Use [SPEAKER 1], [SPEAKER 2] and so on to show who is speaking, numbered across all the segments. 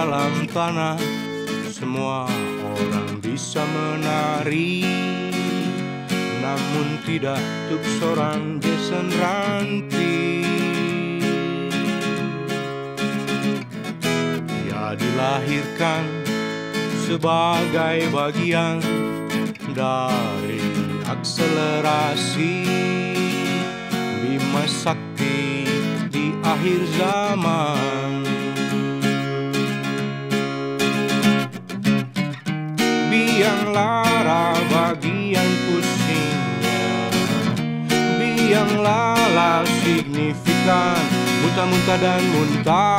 [SPEAKER 1] dalam tanah, semua orang bisa menari, namun tidak untuk seorang Jason Ranti. Dia dilahirkan sebagai bagian dari akselerasi Bima Sakti di akhir zaman. Biang lara bagian pusingnya, biang lala signifikan, muntah-muntah dan muntah.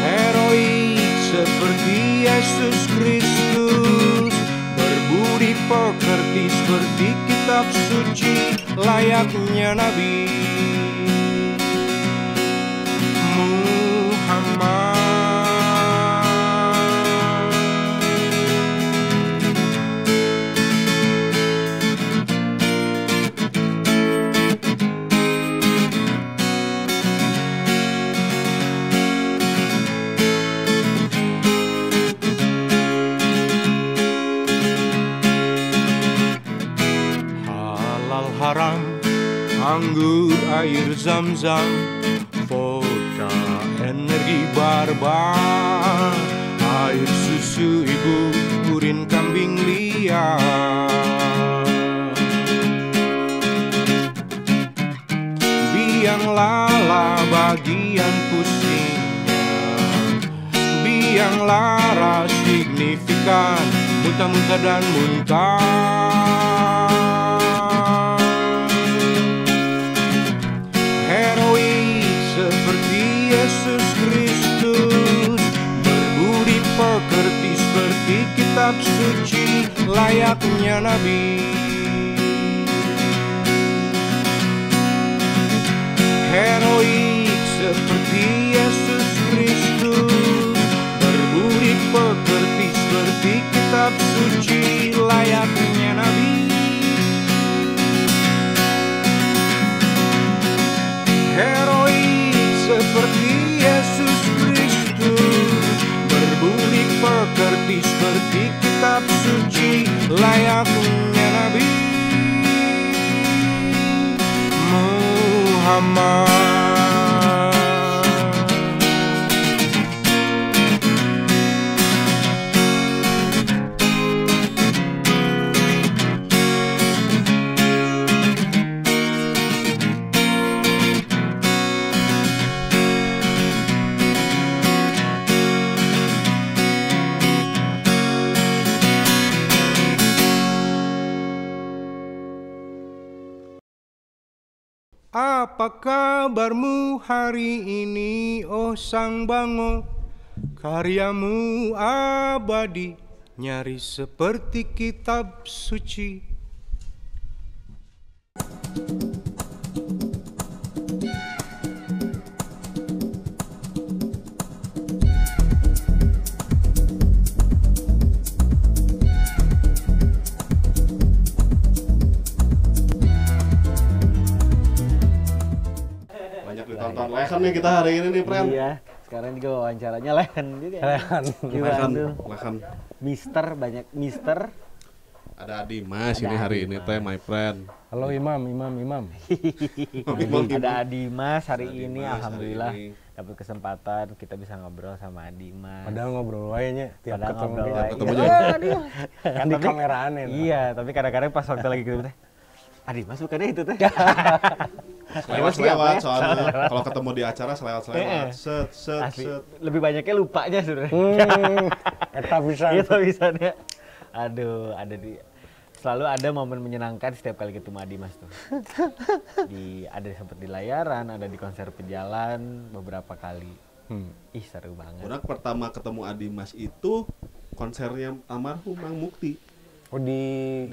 [SPEAKER 1] Heroik seperti Yesus Kristus, berbudi pekerti seperti kitab suci, layaknya Nabi Muhammad. Halal haram, anggur, air zam-zam, vodka, energi barbar, air susu ibu, urin kambing liar. Biang lala bagian pusingnya, biang lara signifikan, muntah-muntah dan muntah. Heroik seperti Yesus Kristus, berbudi pekerti seperti kitab suci, layaknya Nabi. Heroik seperti Yesus Kristus, berbudi pekerti seperti kitab suci, layaknya Nabi. Heroik seperti Yesus Kristus, berbudi pekerti seperti kitab suci, layaknya Nabi Muhammad. Apa kabarmu hari ini, oh Sang Bango? Karyamu abadi, nyaris seperti kitab suci.
[SPEAKER 2] Ditonton Lehan nih kita hari ini nih, Pren.
[SPEAKER 3] Iya, sekarang juga wawancaranya Lehan juga.
[SPEAKER 2] Lehan.
[SPEAKER 3] Mister, banyak Mister.
[SPEAKER 2] Ada Adimas ini hari ini teh, my friend.
[SPEAKER 4] Halo Imam.
[SPEAKER 3] Ada Adimas hari ini,
[SPEAKER 2] Adimas
[SPEAKER 3] alhamdulillah
[SPEAKER 2] hari ini.
[SPEAKER 3] dapat kesempatan kita bisa ngobrol sama Adimas.
[SPEAKER 4] Padahal ngobrol wayanya tiap
[SPEAKER 3] Padahal
[SPEAKER 4] ketemu
[SPEAKER 3] ngobrol
[SPEAKER 4] dia.
[SPEAKER 3] wae.
[SPEAKER 2] ketemu
[SPEAKER 3] Iya,
[SPEAKER 2] aja.
[SPEAKER 3] Adimas.
[SPEAKER 4] Kan di kameraan ya.
[SPEAKER 3] Iya, tapi kadang-kadang pas waktu lagi ketemu teh, Adimas bukannya itu teh.
[SPEAKER 2] Selewat soalnya kalau ketemu di acara selewat set.
[SPEAKER 3] Asli, lebih banyaknya lupanya sebenarnya.
[SPEAKER 4] Eta bisa.
[SPEAKER 3] Itu bisanya. Aduh, selalu ada momen menyenangkan setiap kali ketemu Adimas tuh. Ada sempat di layaran, ada di konser pejalan beberapa kali. Ih, seru banget.
[SPEAKER 2] Udah pertama ketemu Adimas itu konsernya almarhum Mang Mukti.
[SPEAKER 4] Oh di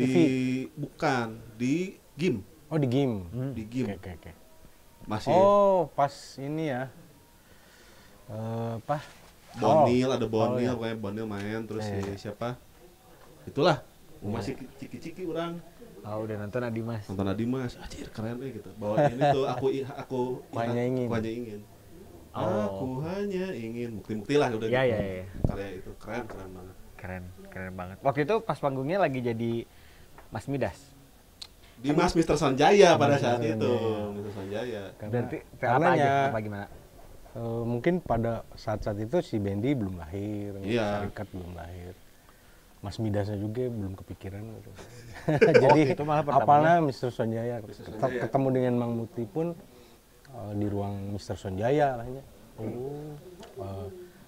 [SPEAKER 2] Bukan di GIM.
[SPEAKER 4] Oh di game.
[SPEAKER 2] Di GIM.
[SPEAKER 4] Oke.
[SPEAKER 2] Masih
[SPEAKER 4] Oh pas ini ya. Apa?
[SPEAKER 2] Bonil, ada
[SPEAKER 4] iya.
[SPEAKER 2] Bonil, pokoknya Bonil main terus si siapa? Itulah. Masih ciki-ciki orang.
[SPEAKER 3] Oh, udah nonton Adimas.
[SPEAKER 2] Nonton Adimas, anjir keren gitu. Bawa ini tuh aku
[SPEAKER 4] Hanya ingin.
[SPEAKER 2] Aku hanya ingin.
[SPEAKER 3] Oh.
[SPEAKER 2] Aku hanya ingin bukti-bukti lah udah
[SPEAKER 3] Iya,
[SPEAKER 2] gitu.
[SPEAKER 3] iya, iya.
[SPEAKER 2] Karya itu keren banget.
[SPEAKER 3] Keren banget. Waktu itu pas panggungnya lagi jadi Mas Midas.
[SPEAKER 2] Dimas Mr. Sanjaya pada saat itu, Mr. Sanjaya.
[SPEAKER 3] Berarti
[SPEAKER 4] karena
[SPEAKER 3] apa aja?
[SPEAKER 4] ya,
[SPEAKER 3] Apa gimana?
[SPEAKER 4] mungkin pada saat-saat itu si Bendy belum lahir,
[SPEAKER 2] Iya.
[SPEAKER 4] Syarikat belum lahir, Mas Midasnya juga belum kepikiran gitu.
[SPEAKER 3] Oh,
[SPEAKER 4] Jadi
[SPEAKER 3] itu malah pertamanya.
[SPEAKER 4] apalnya Mr. Sonjaya.
[SPEAKER 2] Sonjaya.
[SPEAKER 4] Ketemu dengan Mang Mukti pun di ruang Mr. Sonjaya lahnya.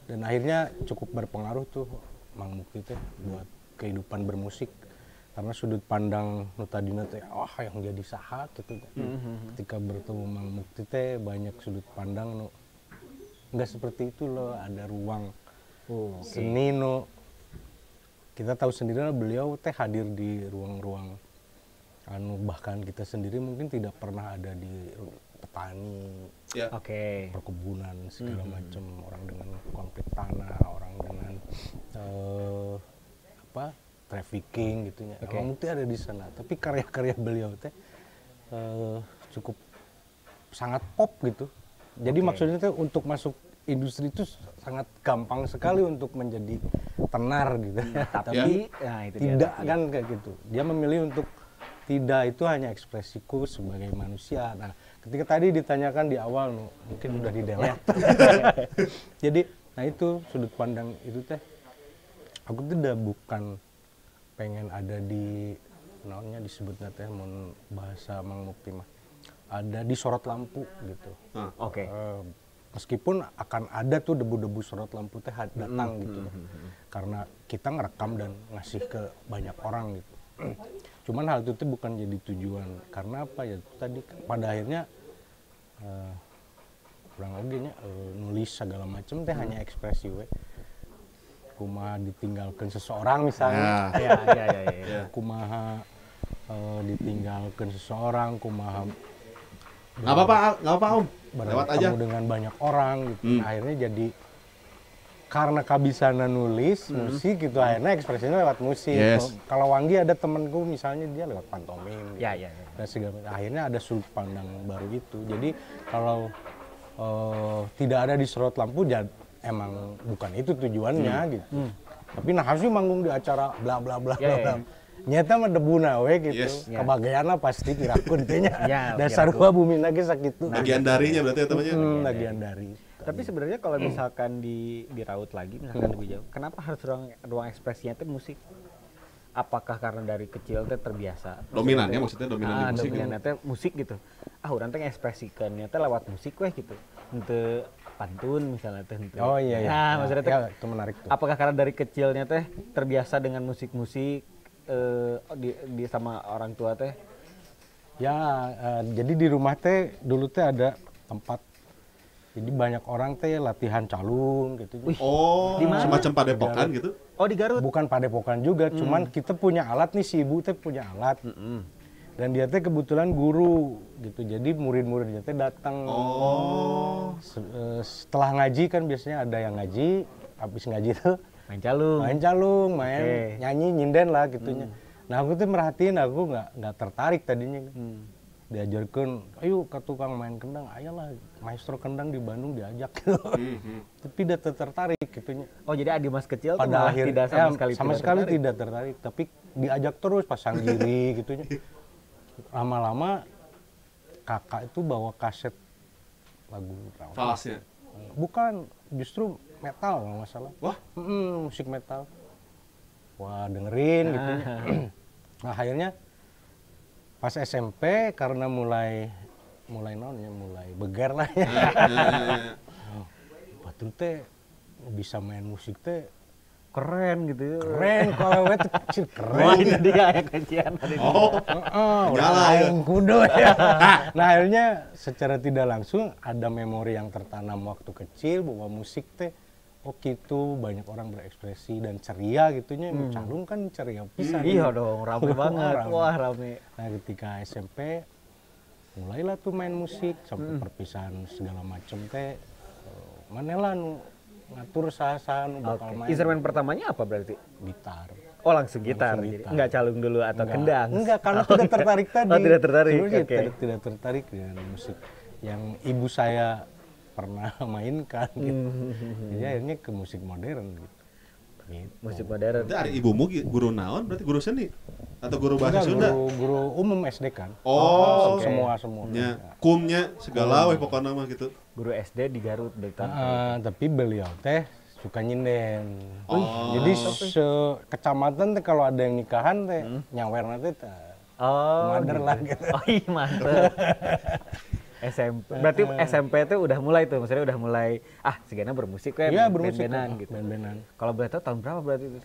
[SPEAKER 4] Dan akhirnya cukup berpengaruh tuh Mang Mukti teh buat kehidupan bermusik. Karena sudut pandang nu tadina teh yang jadi saha gitu. Ketika bertemu Mang Mukti teh banyak sudut pandang nu enggak seperti itu loh, ada ruang seni nu kita tahu sendiri lah, beliau teh hadir di ruang-ruang anu bahkan kita sendiri mungkin tidak pernah ada di petani,
[SPEAKER 2] Ya.
[SPEAKER 3] Oke.
[SPEAKER 4] perkebunan segala macam, orang dengan konflik tanah, orang dengan trafficking gitu ya.
[SPEAKER 3] Oke.
[SPEAKER 4] Mang Mukti ada di sana, tapi karya-karya beliau teh cukup sangat pop gitu. Jadi maksudnya teh untuk masuk industri itu sangat gampang sekali untuk menjadi tenar gitu. Tapi
[SPEAKER 3] nah, itu dia.
[SPEAKER 4] tidak kan kayak gitu. Dia memilih untuk tidak, itu hanya ekspresiku sebagai manusia. Nah, ketika tadi ditanyakan di awal mungkin udah di delete. Jadi, nah itu sudut pandang itu teh. Aku tuh udah bukan pengen ada di namanya disebutnya teh mun bahasa Mang Mukti mah. Ada di sorot lampu gitu.
[SPEAKER 3] Oke.
[SPEAKER 4] Meskipun akan ada tuh debu-debu sorot lampu teh datang gitu. Karena kita ngerekam dan ngasih ke banyak orang gitu. Cuman hal itu tuh bukan jadi tujuan. Karena apa ya tadi pada akhirnya kurang lebihnya nulis segala macam teh hanya ekspresi we. Kumaha ditinggalkan seseorang misalnya.
[SPEAKER 3] Ya.
[SPEAKER 4] Kumaha ditinggalkan seseorang, kumaha
[SPEAKER 2] Nggak apa-apa Om. Lewat aja.
[SPEAKER 4] bertemu dengan banyak orang gitu. Nah, akhirnya jadi karena kabisana nulis musik gitu, akhirnya ekspresinya lewat musik.
[SPEAKER 2] Yes.
[SPEAKER 4] Kalau Wanggi ada temenku misalnya dia lewat pantomim gitu.
[SPEAKER 3] Ya.
[SPEAKER 4] Dan segala macam. Akhirnya ada sudut pandang baru itu. Jadi kalau tidak ada di sorot lampu emang bukan itu tujuannya gitu. Tapi nah harusnya manggung di acara bla bla bla bla bla. Nyata mah debuna we gitu.
[SPEAKER 2] Yes.
[SPEAKER 4] Kebagianna pasti kirakeun teh nya.
[SPEAKER 3] Ya,
[SPEAKER 4] Dasar gua bumi lagi sakitu.
[SPEAKER 2] Bagian darinya berarti ya temannya.
[SPEAKER 4] Bagian dari.
[SPEAKER 3] Tapi sebenarnya kalau misalkan diraut lagi, misalkan lebih jauh, kenapa harus ruang ekspresinya itu musik? Apakah karena dari kecil teh terbiasa?
[SPEAKER 2] Dominannya maksudnya dominan di musik.
[SPEAKER 3] Dominannya teh musik gitu. Urang teh ekspresikannya teh lewat musik weh gitu. Henteu pantun misalnya teh henteu.
[SPEAKER 4] Oh iya.
[SPEAKER 3] Nah, maksudnya teh
[SPEAKER 4] itu menarik tuh.
[SPEAKER 3] apakah karena dari kecilnya teh terbiasa dengan musik-musik di sama orang tua teh?
[SPEAKER 4] Ya, jadi di rumah teh dulu teh ada tempat. Jadi banyak orang teh latihan calung gitu.
[SPEAKER 2] Oh,
[SPEAKER 3] Di mana?
[SPEAKER 2] semacam padepokan gitu.
[SPEAKER 3] Oh, di Garut.
[SPEAKER 4] Bukan padepokan juga, cuman kita punya alat nih, si ibu teh punya alat. Dan dia teh kebetulan guru gitu. Jadi murid-muridnya teh datang.
[SPEAKER 2] Oh.
[SPEAKER 4] Setelah ngaji kan biasanya ada yang ngaji, habis ngaji tuh
[SPEAKER 3] Main calung.
[SPEAKER 4] main calung, main
[SPEAKER 3] Oke.
[SPEAKER 4] nyanyi, nyinden lah gitunya. Nah aku tuh merhatiin, aku nggak tertarik tadinya. Diajarkan, ayo ke tukang main kendang, ayolah maestro kendang di Bandung diajak gitu. Tapi tidak tertarik gitunya.
[SPEAKER 3] Oh, jadi Adimas kecil tuh
[SPEAKER 4] Pada
[SPEAKER 3] malah
[SPEAKER 4] akhirnya
[SPEAKER 3] tidak sama sekali
[SPEAKER 4] sama
[SPEAKER 3] tidak
[SPEAKER 4] sekali
[SPEAKER 3] tertarik.
[SPEAKER 4] tidak tertarik, tapi diajak terus pasang diri gitunya. Lama-lama kakak itu bawa kaset lagu apa?
[SPEAKER 2] Falasnya.
[SPEAKER 4] Bukan, justru metal kalau nggak salah.
[SPEAKER 2] Wah.
[SPEAKER 4] Musik metal. Wah dengerin gitu. Nah akhirnya pas SMP karena mulai beger lah ya. Batur teh bisa main musik teh
[SPEAKER 3] Keren gitu.
[SPEAKER 4] keren, kalau we teh kecil
[SPEAKER 3] Wah,
[SPEAKER 4] keren.
[SPEAKER 3] itu dia kayak kajian tadi.
[SPEAKER 2] Oh.
[SPEAKER 4] Nyala ya. Kudu ya. Nah akhirnya secara tidak langsung ada memori yang tertanam waktu kecil bahwa musik teh oh gitu, banyak orang berekspresi dan ceria gitunya. Calung kan ceria pisan.
[SPEAKER 3] Iya dong, rame banget.
[SPEAKER 4] Rame.
[SPEAKER 3] Wah, rame.
[SPEAKER 4] Nah ketika SMP mulailah tuh main musik sampai perpisahan segala macem teh maneh lah nu ngatur saha-saha nu bakal main
[SPEAKER 3] Instrumen pertamanya apa berarti?
[SPEAKER 4] gitar.
[SPEAKER 3] Oh langsung gitar,
[SPEAKER 4] Langsung
[SPEAKER 3] jadi
[SPEAKER 4] gitar.
[SPEAKER 3] enggak calung dulu atau kendang?
[SPEAKER 4] Enggak, karena tidak tertarik tadi.
[SPEAKER 3] Oh tidak tertarik,
[SPEAKER 4] Sebenarnya
[SPEAKER 3] oke.
[SPEAKER 4] tidak tertarik dengan musik yang ibu saya pernah mainkan gitu. Jadi akhirnya ke musik modern gitu.
[SPEAKER 3] Musik modern.
[SPEAKER 2] Itu ada ibumu guru naon berarti guru seni atau guru bahasa
[SPEAKER 4] Enggak,
[SPEAKER 2] Sunda?
[SPEAKER 4] guru umum SD kan.
[SPEAKER 2] Oh,
[SPEAKER 3] oke.
[SPEAKER 4] semua.
[SPEAKER 2] nya kumnya segala we pokoknya mah gitu.
[SPEAKER 3] Guru SD di Garut dari tahun.
[SPEAKER 4] Tapi beliau teh suka nyinden.
[SPEAKER 2] Oh.
[SPEAKER 4] Jadi kecamatan teh kalau ada yang nikahan teh nyawer teh
[SPEAKER 3] Oh,
[SPEAKER 4] Mother
[SPEAKER 3] gitu.
[SPEAKER 4] lah gitu.
[SPEAKER 3] Oh iya mantep. SMP. Berarti SMP itu udah mulai tuh, maksudnya udah mulai segana bermusik kayak
[SPEAKER 4] Iya, bermusik
[SPEAKER 3] band-bandan
[SPEAKER 4] kok,
[SPEAKER 3] gitu.
[SPEAKER 4] band-bandan.
[SPEAKER 3] Kalau boleh tahu tahun berapa berarti itu?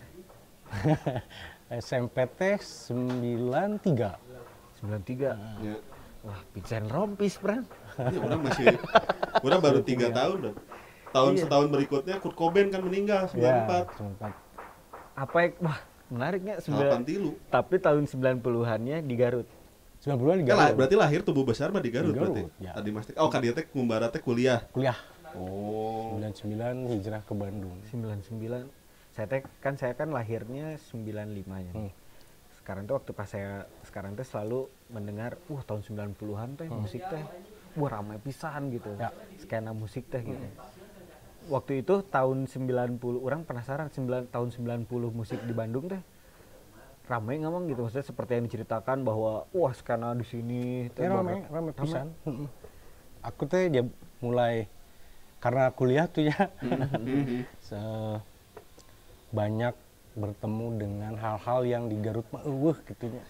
[SPEAKER 4] SMP teh 93.
[SPEAKER 3] 93.
[SPEAKER 2] Ya.
[SPEAKER 3] Wah, Vincent Rompis, Bran.
[SPEAKER 2] Ya, orang baru 3 tahun dan setahun berikutnya Kurt Cobain kan meninggal 94.
[SPEAKER 4] Ya, 94.
[SPEAKER 3] Apa yang wah, menariknya
[SPEAKER 2] 83.
[SPEAKER 3] tapi tahun 90-annya di Garut.
[SPEAKER 4] 90-an di
[SPEAKER 2] Kan
[SPEAKER 4] Garut.
[SPEAKER 2] berarti lahir tubuh besar mah di Garut
[SPEAKER 4] Di Garut,
[SPEAKER 2] berarti.
[SPEAKER 4] ya.
[SPEAKER 2] Tadi Mas oh ka dieu teh ngumbara teh kuliah.
[SPEAKER 4] Kuliah.
[SPEAKER 2] Oh.
[SPEAKER 4] 99 hijrah ke Bandung.
[SPEAKER 3] 99. Saya kan lahirnya 95-nya. Sekarang tuh waktu pas saya sekarang tuh selalu mendengar tahun 90-an teh musik teh ramai pisan gitu.
[SPEAKER 4] Ya.
[SPEAKER 3] Skena musik teh gitu. Waktu itu tahun 90 orang penasaran tahun 90 musik di Bandung teh ramai ngomong gitu, maksudnya seperti yang diceritakan bahwa skena di sini teh
[SPEAKER 4] ramai pisan. Aku teh dia mulai karena kuliah tuh ya. Banyak bertemu dengan hal-hal yang di Garut mah gitu nya.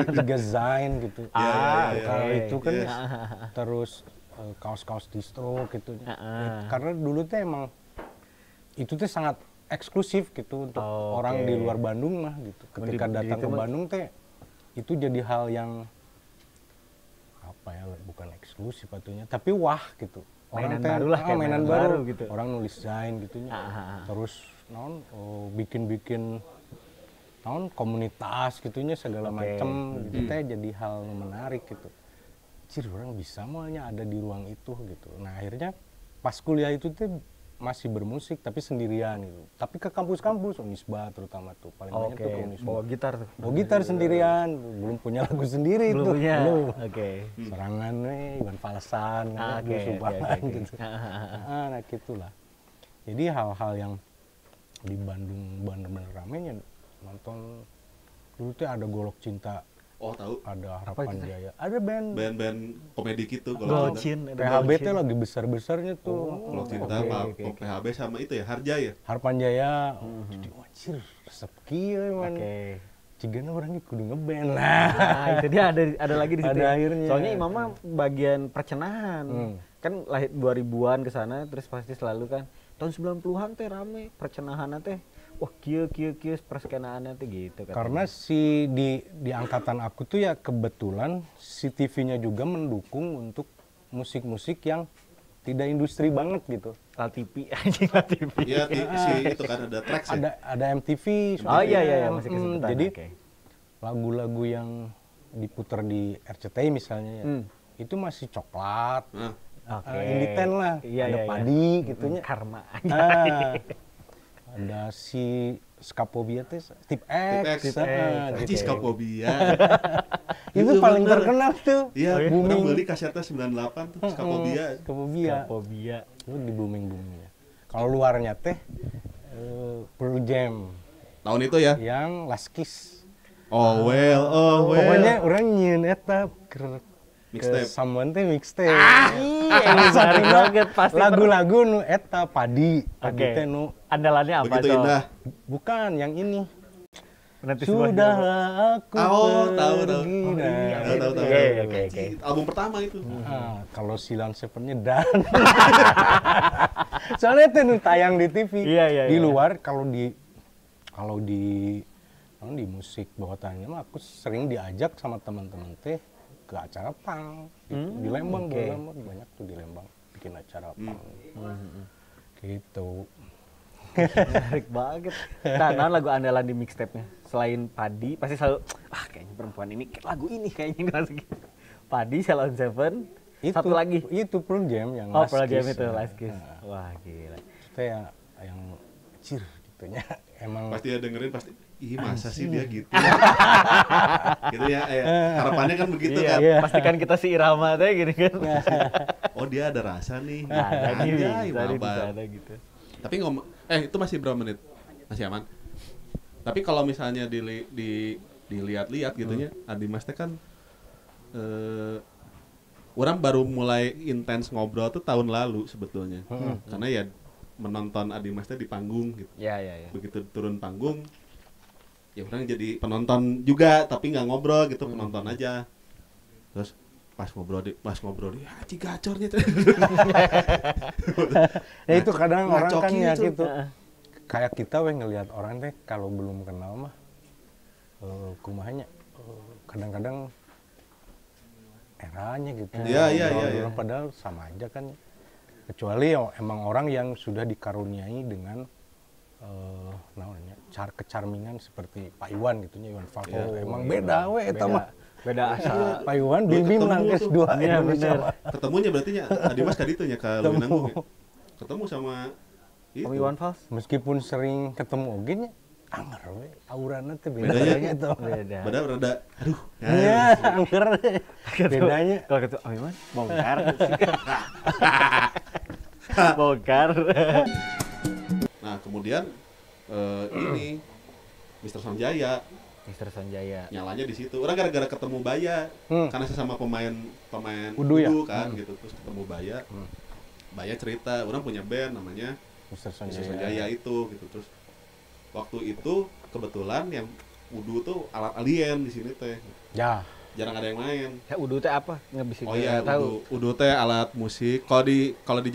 [SPEAKER 4] Tiga Zain gitu. Kalau itu kan terus kaos-kaos distro gitu nya. Karena dulu teh emang itu teh sangat eksklusif gitu untuk orang di luar Bandung mah gitu. Ketika datang ke Bandung teh itu jadi hal yang apa ya, bukan eksklusif atunya, tapi wah gitu.
[SPEAKER 3] Mainan
[SPEAKER 4] Orang teh
[SPEAKER 3] baru lah, kayak
[SPEAKER 4] mainan
[SPEAKER 3] mainan
[SPEAKER 4] baru
[SPEAKER 3] baru gitu.
[SPEAKER 4] Orang nulis Zain gitunya. Terus bikin-bikin komunitas gitunya segala macam gitu teh jadi hal menarik gitu. Cir orang bisa maunya ada di ruang itu gitu. Nah akhirnya pas kuliah itu teh masih bermusik tapi sendirian gitu. Tapi ke kampus-kampus Unisba terutama tuh paling banyak tuh ke Unisba.
[SPEAKER 3] Bawa gitar tuh.
[SPEAKER 4] Bawa gitar sendirian, belum punya lagu sendiri
[SPEAKER 3] Belum
[SPEAKER 4] tuh.
[SPEAKER 3] punya.
[SPEAKER 4] Belum.
[SPEAKER 3] Oke.
[SPEAKER 4] Serangan Iwan Falesan, Subahan gitu. Nah gitulah. Jadi hal-hal yang di Bandung bener-bener ramenya nonton dulu tuh ada Golok Cinta.
[SPEAKER 2] Oh, tahu.
[SPEAKER 4] Ada Harapan Jaya. Ada band
[SPEAKER 2] Komedi gitu
[SPEAKER 3] Golcin.
[SPEAKER 4] PHB teh lagi besar-besarnya tuh.
[SPEAKER 2] Kalau cinta PHB sama itu ya Harja ya.
[SPEAKER 4] Harapan Jaya. Jadi wajir resep kieu man.
[SPEAKER 3] Oke.
[SPEAKER 4] Cigana orangnya kudu ngeband lah.
[SPEAKER 3] Nah, itu dia ada lagi di situ.
[SPEAKER 4] Ada
[SPEAKER 3] ya.
[SPEAKER 4] akhirnya.
[SPEAKER 3] Soalnya Imam mah bagian percenahan. Kan lahir 2000-an ke sana terus pasti selalu kan tahun 90-an teh rame percenahan teh. Wah, kieu perskenaannya teh gitu kan.
[SPEAKER 4] Karena di angkatan aku tuh ya kebetulan si TV-nya juga mendukung untuk musik-musik yang tidak industri banget gitu.
[SPEAKER 3] LTV anjing LTV.
[SPEAKER 2] Iya, si itu kan ada tracks ya.
[SPEAKER 4] Ada MTV.
[SPEAKER 3] Oh iya musik kesebutan.
[SPEAKER 4] Jadi
[SPEAKER 3] oke.
[SPEAKER 4] lagu-lagu yang diputar di RCTI misalnya ya, itu masih coklat.
[SPEAKER 3] Oke.
[SPEAKER 4] Inditen lah, ada padi gitunya.
[SPEAKER 3] Karma.
[SPEAKER 4] Ada si Skapobia teh Tip X.
[SPEAKER 2] Gitu. Skapobia.
[SPEAKER 4] Itu paling terkenal tuh.
[SPEAKER 2] Iya,
[SPEAKER 4] booming.
[SPEAKER 2] orang beli kasetnya 98 tuh Skapobia.
[SPEAKER 4] Skapobia. Itu di booming-boomingnya. Kalau luarnya teh Pearl Jam.
[SPEAKER 2] Tahun itu ya?
[SPEAKER 4] Yang Last Kiss.
[SPEAKER 2] Oh well.
[SPEAKER 4] Pokoknya orang nyiun eta
[SPEAKER 2] Mixtape.
[SPEAKER 4] Samuan teh mixtape.
[SPEAKER 3] Iya, menarik banget pasti.
[SPEAKER 4] Lagu-lagu nu eta padi teh nu
[SPEAKER 3] andalannya apa
[SPEAKER 2] begitu
[SPEAKER 3] tuh?
[SPEAKER 2] indah.
[SPEAKER 4] bukan yang ini.
[SPEAKER 3] Nanti sebuah
[SPEAKER 4] Sudahlah aku
[SPEAKER 2] tahu.
[SPEAKER 4] pergi.
[SPEAKER 2] Tahu.
[SPEAKER 3] Oke.
[SPEAKER 2] Album pertama itu.
[SPEAKER 4] Kalau Silan Sevennya dan soalnya itu nu tayang di TV.
[SPEAKER 3] Iya.
[SPEAKER 4] Di luar kalau di musik bawah tanahnya mah aku sering diajak sama teman-teman teh ke acara pang di Lembang. Banyak tuh di Lembang bikin acara pang gitu.
[SPEAKER 3] Menarik banget. Nah, lagu andalan di mixtape-nya selain Padi pasti selalu kayaknya perempuan ini lagu ini kayaknya ngerasa gitu. Padi, Salon Seven, satu lagi
[SPEAKER 4] itu Pearl Jam yang
[SPEAKER 3] Pearl Jam itu Last Kiss. Wah gila.
[SPEAKER 4] Itu ya yang cir gitunya. Emang
[SPEAKER 2] Pasti dia dengerin pasti, ih masa sih dia gitu. Gitu ya, harapannya kan begitu kan.
[SPEAKER 3] Iya, pastikan kita si irama teh gini kan.
[SPEAKER 2] Oh dia ada rasa nih.
[SPEAKER 3] Ada nih,
[SPEAKER 2] Anjay,
[SPEAKER 3] bisa
[SPEAKER 2] mabar.
[SPEAKER 3] ada gitu.
[SPEAKER 2] Tapi itu masih berapa menit? Masih aman. Tapi kalau misalnya dilihat-lihat gitunya, Adimas teh kan orang baru mulai intens ngobrol tuh tahun lalu sebetulnya. Karena ya menonton Adimas teh di panggung gitu.
[SPEAKER 3] Ya.
[SPEAKER 2] Begitu turun panggung, ya orang jadi penonton juga, tapi nggak ngobrol gitu, penonton aja. Terus pas ngobrol di haji gacornya tuh.
[SPEAKER 4] ya itu kadang orang kan
[SPEAKER 2] ngacokin
[SPEAKER 4] ya
[SPEAKER 2] itu.
[SPEAKER 4] gitu. Kayak kita ngelihat orang teh kalau belum kenal mah kumahanya kadang-kadang eranya gitu.
[SPEAKER 2] Iya.
[SPEAKER 4] Padahal sama aja kan. Kecuali emang orang yang sudah dikaruniai dengan namanya kecarmingan seperti Pak Iwan gitu nya, Iwan Fals. Emang beda we eta mah.
[SPEAKER 3] Beda asa.
[SPEAKER 4] Pak Iwan bim nangkes dua
[SPEAKER 3] Iya,
[SPEAKER 4] Indonesia.
[SPEAKER 3] bener.
[SPEAKER 2] Ketemunya berarti nya Adimas kaditu nya ka Leuwih Nanggung ya. Ketemu sama itu.
[SPEAKER 3] Om Iwan Fals.
[SPEAKER 4] Meskipun sering ketemu oge nya anger we aurana teh
[SPEAKER 2] Bedanya
[SPEAKER 4] bedanya tuh.
[SPEAKER 3] Beda.
[SPEAKER 2] Padahal rada aduh.
[SPEAKER 4] Iya, anger. Bedanya
[SPEAKER 3] Kalau ketemu Om Iwan bongkar. Bongkar.
[SPEAKER 2] Nah, kemudian ini Mr. Sanjaya
[SPEAKER 3] Mister Sanjaya.
[SPEAKER 2] nyalanya di situ. Orang gara-gara ketemu Baya karena sesama pemain
[SPEAKER 4] Udu ya?
[SPEAKER 2] kan gitu. Terus ketemu Baya. Baya cerita, orang punya band namanya
[SPEAKER 4] Mr.
[SPEAKER 2] Mr.
[SPEAKER 4] Sanjaya.
[SPEAKER 2] Sanjaya itu gitu. Terus waktu itu kebetulan yang Udu tuh alat alien di sini teh.
[SPEAKER 4] Ya,
[SPEAKER 2] Jarang ada yang main.
[SPEAKER 3] Ya udu teh apa? Nggak bisa
[SPEAKER 2] Oh iya,
[SPEAKER 3] tahu.
[SPEAKER 2] Udu teh alat musik. Kalau di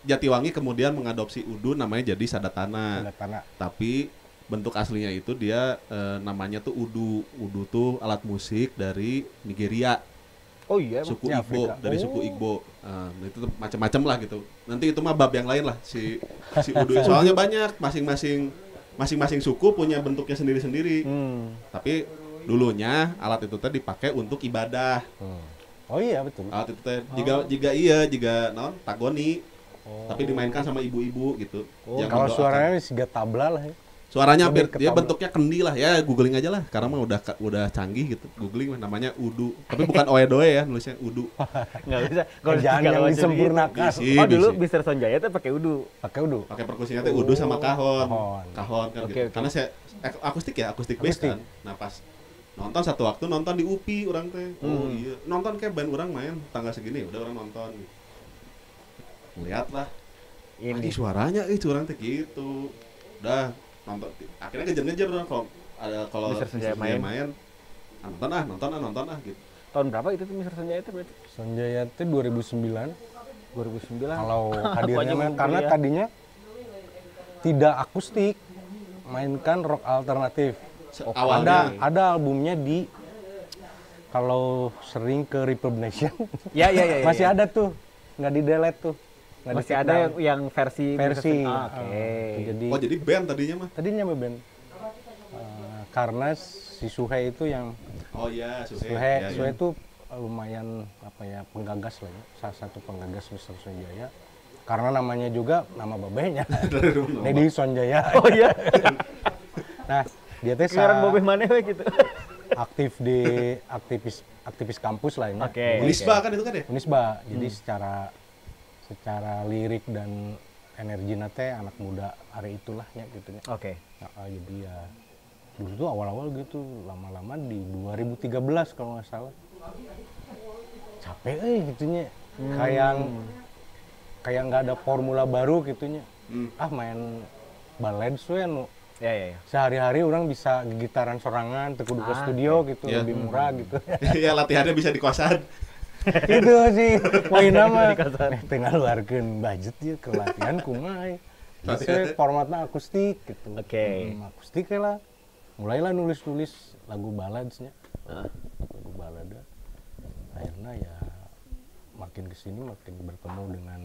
[SPEAKER 2] Jatiwangi kemudian mengadopsi Udu namanya jadi Sadatana.
[SPEAKER 4] ada tanah.
[SPEAKER 2] Tapi bentuk aslinya itu dia namanya tuh Udu. Udu tuh alat musik dari Nigeria.
[SPEAKER 3] Oh iya,
[SPEAKER 2] Suku
[SPEAKER 4] Ya,
[SPEAKER 2] Igbo,
[SPEAKER 4] Afrika.
[SPEAKER 2] dari suku Igbo. Itu tuh macam-macam lah gitu. Nanti itu mah bab yang lain lah si Udu. Soalnya banyak masing-masing suku punya bentuknya sendiri-sendiri. Tapi dulunya alat itu teh dipakai untuk ibadah.
[SPEAKER 4] Oh iya betul.
[SPEAKER 2] Alat itu teh jika naon tagoni. Tapi dimainkan sama ibu-ibu gitu. Yang
[SPEAKER 4] Kalau
[SPEAKER 2] mendoakan.
[SPEAKER 4] suaranya siga tabla lah ya.
[SPEAKER 2] Suaranya hampir
[SPEAKER 4] lebih ke
[SPEAKER 2] dia
[SPEAKER 4] tabla.
[SPEAKER 2] bentuknya kendi lah ya, googling aja lah. Karena mah udah canggih gitu. Googling mah namanya Udu. Tapi bukan oe-doe ya, nulisnya Udu.
[SPEAKER 3] nggak bisa.
[SPEAKER 4] Kerjaan yang
[SPEAKER 3] macam
[SPEAKER 4] disempurnakan.
[SPEAKER 3] gitu.
[SPEAKER 2] Bisi,
[SPEAKER 3] Oh dulu
[SPEAKER 2] bisi.
[SPEAKER 3] Mister Sanjaya tuh pakai udu.
[SPEAKER 4] Pakai udu.
[SPEAKER 2] Pakai perkusinya teh Udu sama kahon.
[SPEAKER 4] Kahon.
[SPEAKER 2] Kan
[SPEAKER 3] Oke,
[SPEAKER 2] gitu.
[SPEAKER 3] oke.
[SPEAKER 2] Karena saya akustik bass
[SPEAKER 4] Akustik.
[SPEAKER 2] kan. Nah pas nonton satu waktu nonton di UPI orang teh. Oh iya, nonton kayak band orang main tanggal segini udah orang nonton. Lihat lah. Ini
[SPEAKER 3] Ini
[SPEAKER 2] suaranya orang teh gitu. Udah nonton akhirnya ngejar-ngejar orang kalau
[SPEAKER 3] Mr. Sanjaya
[SPEAKER 2] Mr.
[SPEAKER 3] main.
[SPEAKER 2] nonton gitu.
[SPEAKER 3] tahun berapa itu tuh Mister Sanjaya itu berarti?
[SPEAKER 4] Sanjaya itu 2009.
[SPEAKER 3] 2009.
[SPEAKER 4] Kalau
[SPEAKER 3] Aku
[SPEAKER 4] hadirnya
[SPEAKER 3] aja
[SPEAKER 4] mah
[SPEAKER 3] belum
[SPEAKER 4] karena
[SPEAKER 3] kuliah.
[SPEAKER 4] tadinya tidak akustik, mainkan rock alternatif.
[SPEAKER 2] Awalnya
[SPEAKER 4] Ada albumnya di kalau sering ke Reverb Nation
[SPEAKER 3] Ya.
[SPEAKER 4] masih ada tuh, nggak di delete tuh. Nggak
[SPEAKER 3] Masih
[SPEAKER 4] di-take
[SPEAKER 3] ada
[SPEAKER 4] down.
[SPEAKER 3] yang versi
[SPEAKER 4] versi.
[SPEAKER 3] Ah, Oke.
[SPEAKER 4] Jadi
[SPEAKER 2] jadi band tadinya mah.
[SPEAKER 4] tadinya band. Karena si Suhe itu yang
[SPEAKER 2] Oh iya, Suhe.
[SPEAKER 4] Suhe itu lumayan apa ya penggagas lah ya, salah satu penggagas Mr. Sanjaya. Karena namanya juga nama babehnya, Dedi Sanjaya.
[SPEAKER 3] Oh iya.
[SPEAKER 4] Nah, dia teh
[SPEAKER 3] Sekarang bobeh mana we gitu.
[SPEAKER 4] aktif di aktivis kampus lah ini.
[SPEAKER 3] Oke.
[SPEAKER 2] Unisba kan itu kan ya?
[SPEAKER 4] Unisba. Jadi secara lirik dan energi nate anak muda hari itulah ya gitu ya.
[SPEAKER 3] Oke.
[SPEAKER 4] Nah, jadi ya dulu tuh awal-awal gitu, lama-lama di 2013 kalau nggak salah. Capek gitunya. Kayak nggak ada formula baru gitunya. Ah main balance we nu
[SPEAKER 3] Ya.
[SPEAKER 4] sehari-hari orang bisa gitaran sorangan kudu ke studio gitu,
[SPEAKER 2] Iya.
[SPEAKER 4] lebih murah gitu.
[SPEAKER 2] Iya, latihannya bisa di kosan.
[SPEAKER 4] Itu sih poin nama tengah luarkeun budget ya ke latihan kumaha. Jadi formatnya akustik gitu.
[SPEAKER 3] Oke.
[SPEAKER 4] Akustik lah. Mulailah nulis lagu balladsnya. Lagu balada. Akhirnya ya makin kesini makin bertemu dengan